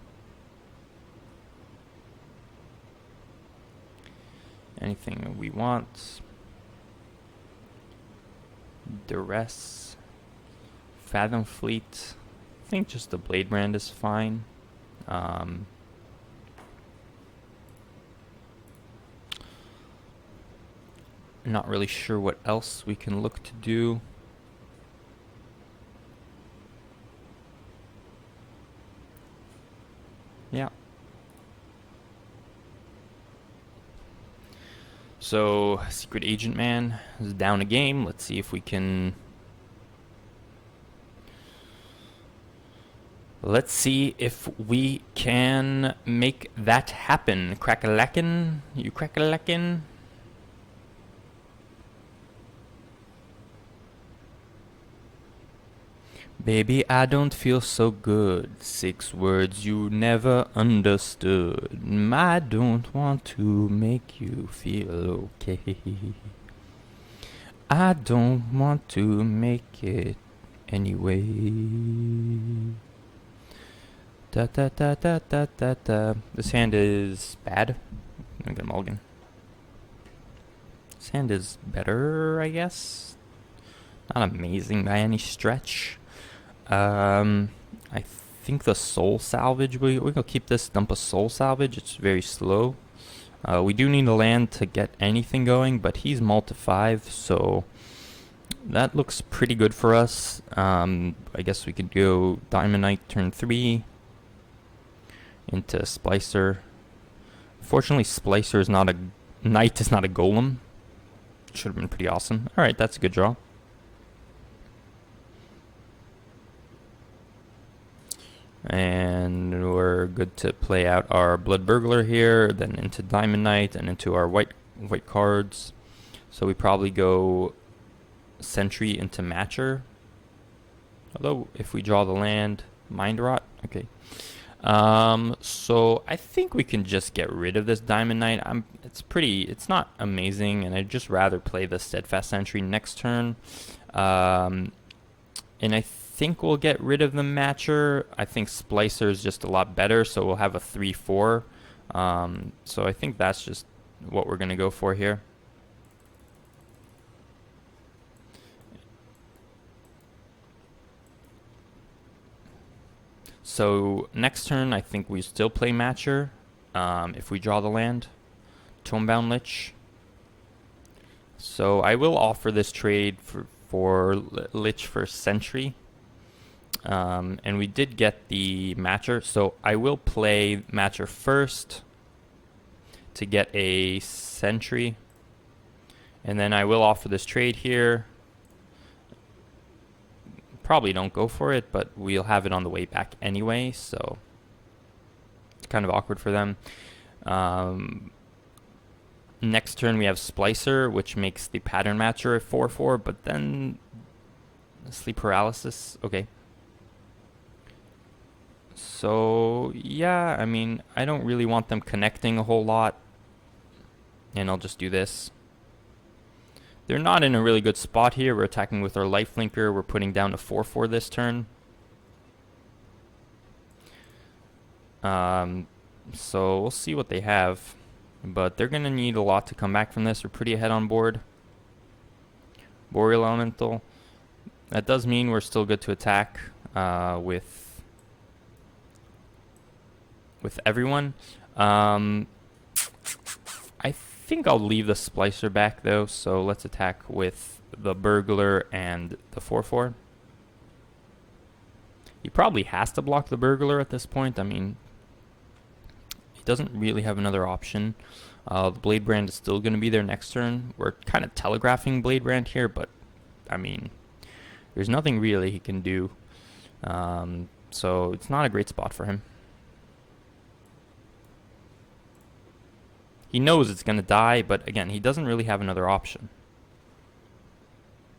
Anything we want. Duress. Fathom Fleet. I think just the Blade Brand is fine. Not really sure what else we can look to do. Yeah. So, Secret Agent Man is down a game. Let's see if we can... Let's see if we can make that happen. Crack-a-lackin'? You crack-a-lackin'? Baby, I don't feel so good. 6 words you never understood. I don't want to make you feel okay. I don't want to make it anyway. Da da da da da da da. This hand is bad. I'm gonna mulligan. This hand is better, I guess. Not amazing by any stretch. I think the soul salvage, we're gonna keep this, dump a soul salvage. It's very slow. We do need a land to get anything going, but he's multi 5, so that looks pretty good for us. I guess we could go Diamond Knight turn 3 into Splicer. Fortunately, Splicer is not a Knight, is not a Golem. Should have been pretty awesome. All right, that's a good draw. And we're good to play out our Blood Burglar here, then into Diamond Knight, and into our white cards. So we probably go Sentry into Matcher. Although, if we draw the land, Mind Rot. Okay. So I think we can just get rid of this Diamond Knight. It's not amazing, and I'd just rather play the Steadfast Sentry next turn. And I think we'll get rid of the Matcher. I think Splicer is just a lot better, so we'll have a 3/4. So I think that's just what we're going to go for here. So next turn, I think we still play Matcher. If we draw the land, Tomebound Lich. So I will offer this trade for Lich for Sentry. And we did get the Matcher, so I will play Matcher first to get a Sentry. And then I will offer this trade here. Probably don't go for it, but we'll have it on the way back anyway, so it's kind of awkward for them. Next turn we have Splicer, which makes the Pattern Matcher a 4/4, but then Sleep Paralysis. Okay. So, yeah, I mean, I don't really want them connecting a whole lot. And I'll just do this. They're not in a really good spot here. We're attacking with our lifelinker. We're putting down a 4/4 this turn. So we'll see what they have. But they're going to need a lot to come back from this. We're pretty ahead on board. Boreal Elemental. That does mean we're still good to attack with everyone. I think I'll leave the Splicer back though. So let's attack with the Burglar and the 4/4. He probably has to block the Burglar at this point. I mean, he doesn't really have another option. The Blade Brand is still going to be there next turn. We're kind of telegraphing Blade Brand here, but I mean, there's nothing really he can do. So it's not a great spot for him. He knows it's going to die, but again, he doesn't really have another option.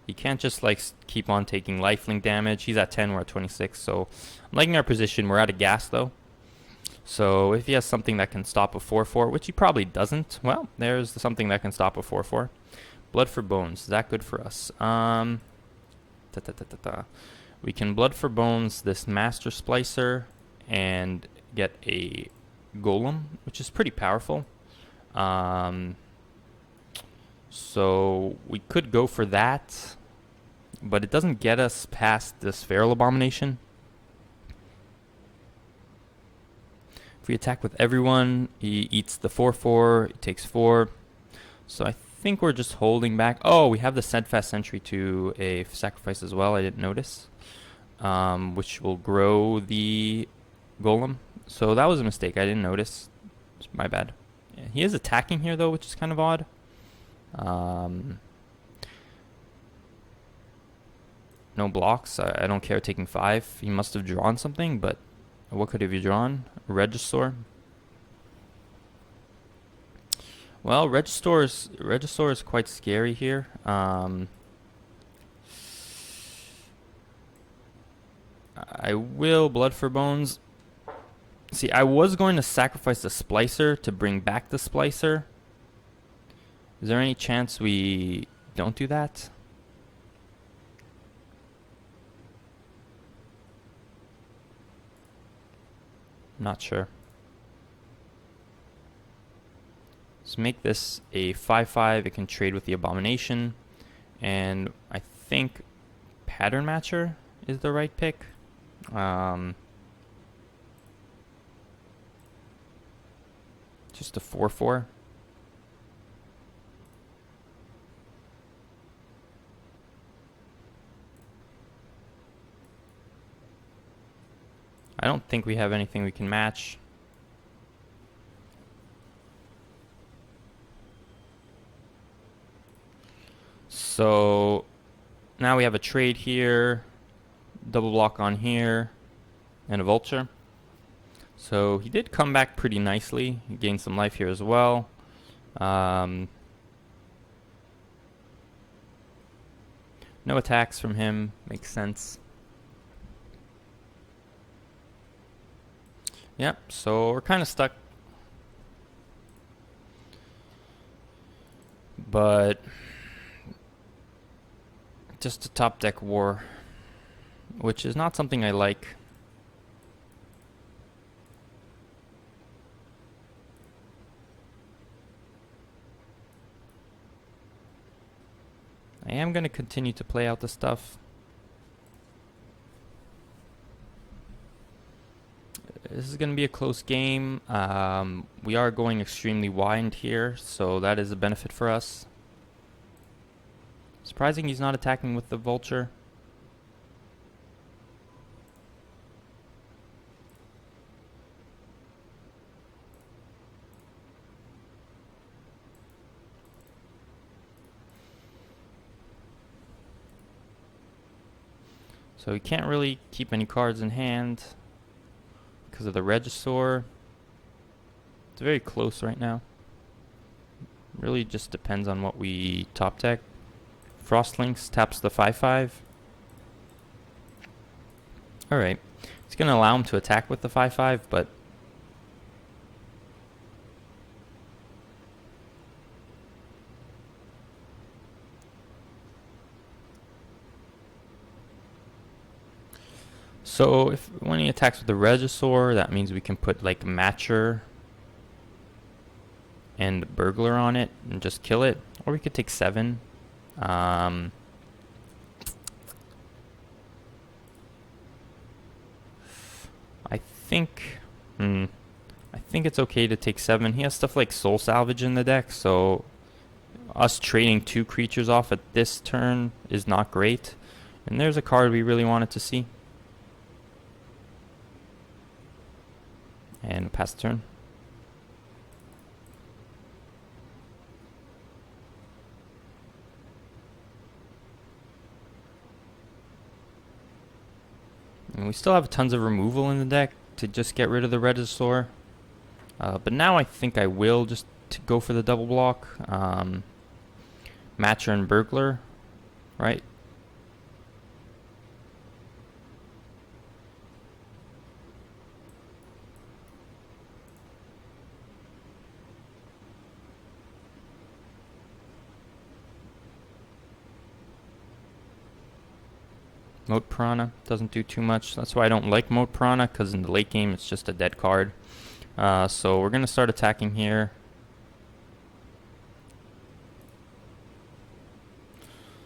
He can't just like keep on taking lifelink damage. He's at 10, we're at 26, so I'm liking our position. We're out of gas though. So if he has something that can stop a 4/4, which he probably doesn't, well, there's something that can stop a 4/4. Blood for Bones, is that good for us? We can Blood for Bones this Master Splicer and get a Golem, which is pretty powerful. So we could go for that, but it doesn't get us past this Feral Abomination. If we attack with everyone, he eats the 4/4, he takes 4. So I think we're just holding back. Oh, we have the Steadfast Sentry to a sacrifice as well, I didn't notice. Which will grow the Golem. So that was a mistake, I didn't notice. It's my bad. Yeah, he is attacking here though, which is kind of odd. No blocks. I don't care taking 5. He must have drawn something, but what could have you drawn? Regisaur. Well, Regisaur is quite scary here. I will Blood for Bones. See, I was going to sacrifice the Splicer to bring back the Splicer. Is there any chance we don't do that? Not sure. Let's make this a 5/5. It can trade with the Abomination. And I think Pattern Matcher is the right pick. Just a 4/4. I don't think we have anything we can match. So now we have a trade here, double block on here, and a Vulture. So he did come back pretty nicely. He gained some life here as well. No attacks from him, makes sense. Yep, so we're kind of stuck. But just a top deck war, which is not something I like. I am going to continue to play out the stuff. This is going to be a close game. We are going extremely wide here, so that is a benefit for us. Surprising he's not attacking with the Vulture. So he can't really keep any cards in hand because of the Regisaur. It's very close right now. Really just depends on what we top deck. Frostlinks taps the 5/5. Alright. It's going to allow him to attack with the 5/5, but so when he attacks with the Regisaur, that means we can put like Matcher and Burglar on it and just kill it, or we could take 7. I think, I think it's okay to take 7. He has stuff like Soul Salvage in the deck, so us trading 2 creatures off at this turn is not great. And there's a card we really wanted to see. And pass the turn. And we still have tons of removal in the deck to just get rid of the Regisaur. But now I think I will just go for the double block. Matcher and Burglar, right? Moat Piranha doesn't do too much. That's why I don't like Moat Piranha, because in the late game it's just a dead card. So we're going to start attacking here.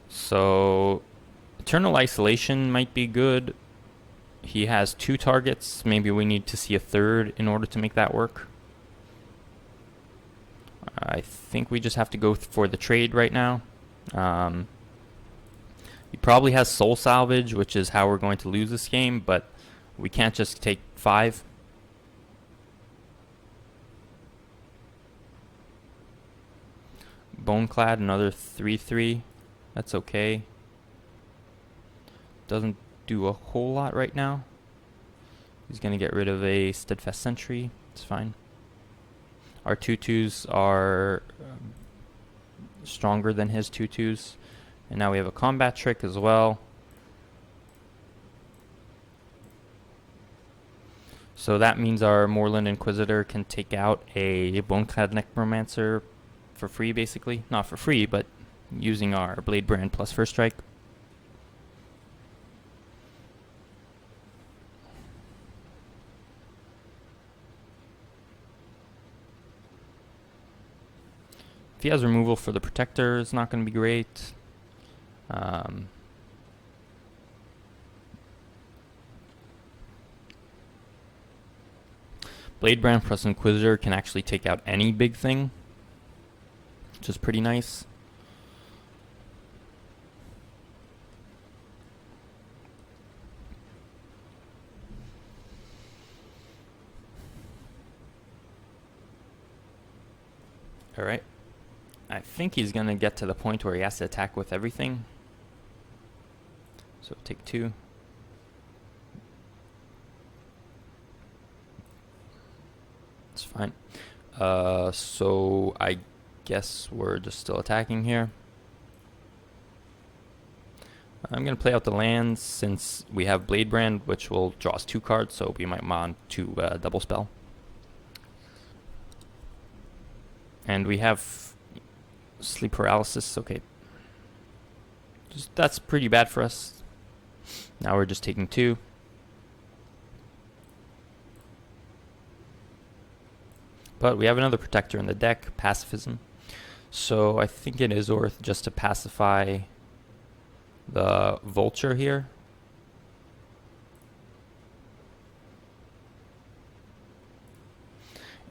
So Eternal Isolation might be good. He has 2 targets. Maybe we need to see a 3rd in order to make that work. I think we just have to go for the trade right now. He probably has Soul Salvage, which is how we're going to lose this game, but we can't just take 5. Boneclad, another 3/3. That's okay. Doesn't do a whole lot right now. He's going to get rid of a Steadfast Sentry. It's fine. Our 2/2s are stronger than his 2/2s. And now we have a combat trick as well. So that means our Moorland Inquisitor can take out a Boneclad Necromancer for free, basically. Not for free, but using our Blade Brand plus First Strike. If he has removal for the Protector, it's not going to be great. Blade Brand plus Inquisitor can actually take out any big thing, which is pretty nice. Alright. I think he's going to get to the point where he has to attack with everything. So take 2. It's fine. So I guess we're just still attacking here. I'm going to play out the lands since we have Blade Brand, which will draw us 2 cards, so we might want to double spell. And we have Sleep Paralysis. Okay. That's pretty bad for us. Now we're just taking 2. But we have another Protector in the deck, Pacifism. So I think it is worth just to pacify the Vulture here.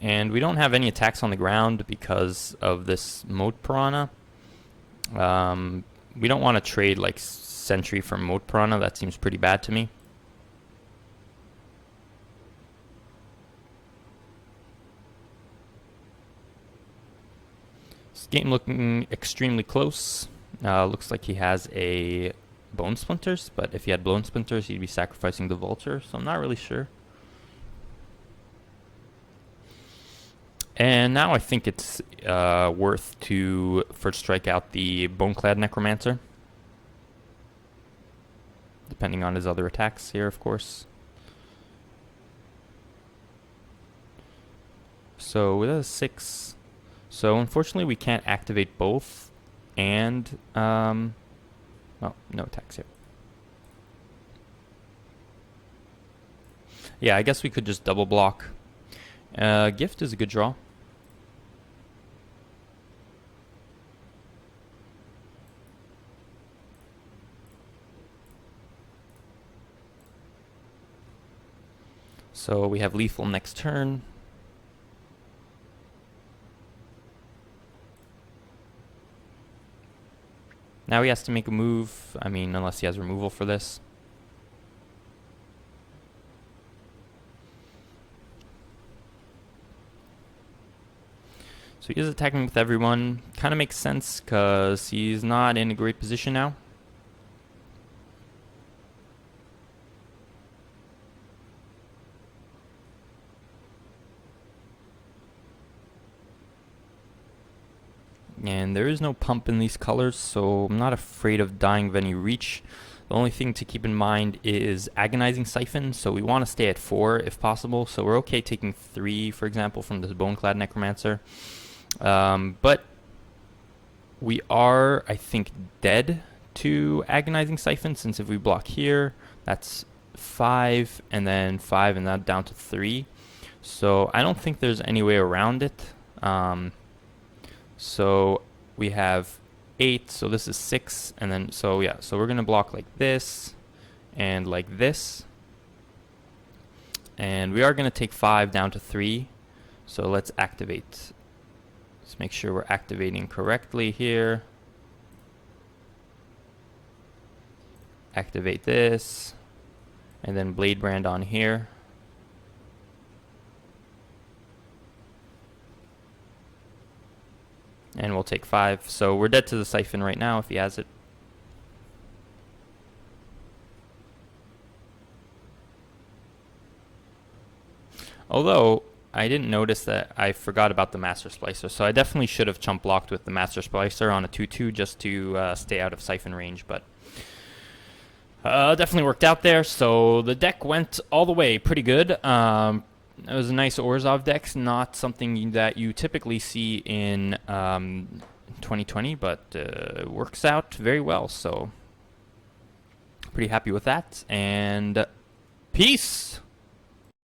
And we don't have any attacks on the ground because of this Moat Piranha. We don't want to trade like Sentry for Moat Piranha. That seems pretty bad to me. This game looking extremely close. Looks like he has a Bone Splinters, but if he had Bone Splinters, he'd be sacrificing the Vulture, so I'm not really sure. And now I think it's worth to first strike out the Boneclad Necromancer. Depending on his other attacks here, of course. So with a 6, so unfortunately we can't activate both, and oh, no attacks here. Yeah, I guess we could just double block. Gift is a good draw. So we have lethal next turn. Now he has to make a move. I mean, unless he has removal for this. So he is attacking with everyone. Kind of makes sense because he's not in a great position now. And there is no pump in these colors, so I'm not afraid of dying of any reach. The only thing to keep in mind is agonizing siphon, so we want to stay at 4 if possible. So we're okay taking 3, for example, from this Boneclad Necromancer. But we are, I think, dead to agonizing siphon, since if we block here, that's 5, and then 5, and that down to 3. So I don't think there's any way around it. So we have 8, so this is 6, and then, so yeah, so we're going to block like this, and like this. And we are going to take 5 down to 3, so let's activate. Let's make sure we're activating correctly here. Activate this, and then Blade Brand on here. And we'll take 5. So we're dead to the siphon right now if he has it. Although, I didn't notice that I forgot about the Master Splicer. So I definitely should have chump blocked with the Master Splicer on a 2-2 just to stay out of siphon range. But definitely worked out there. So the deck went all the way pretty good. It was a nice Orzhov deck, not something that you typically see in 2020, but it works out very well, so pretty happy with that, and peace!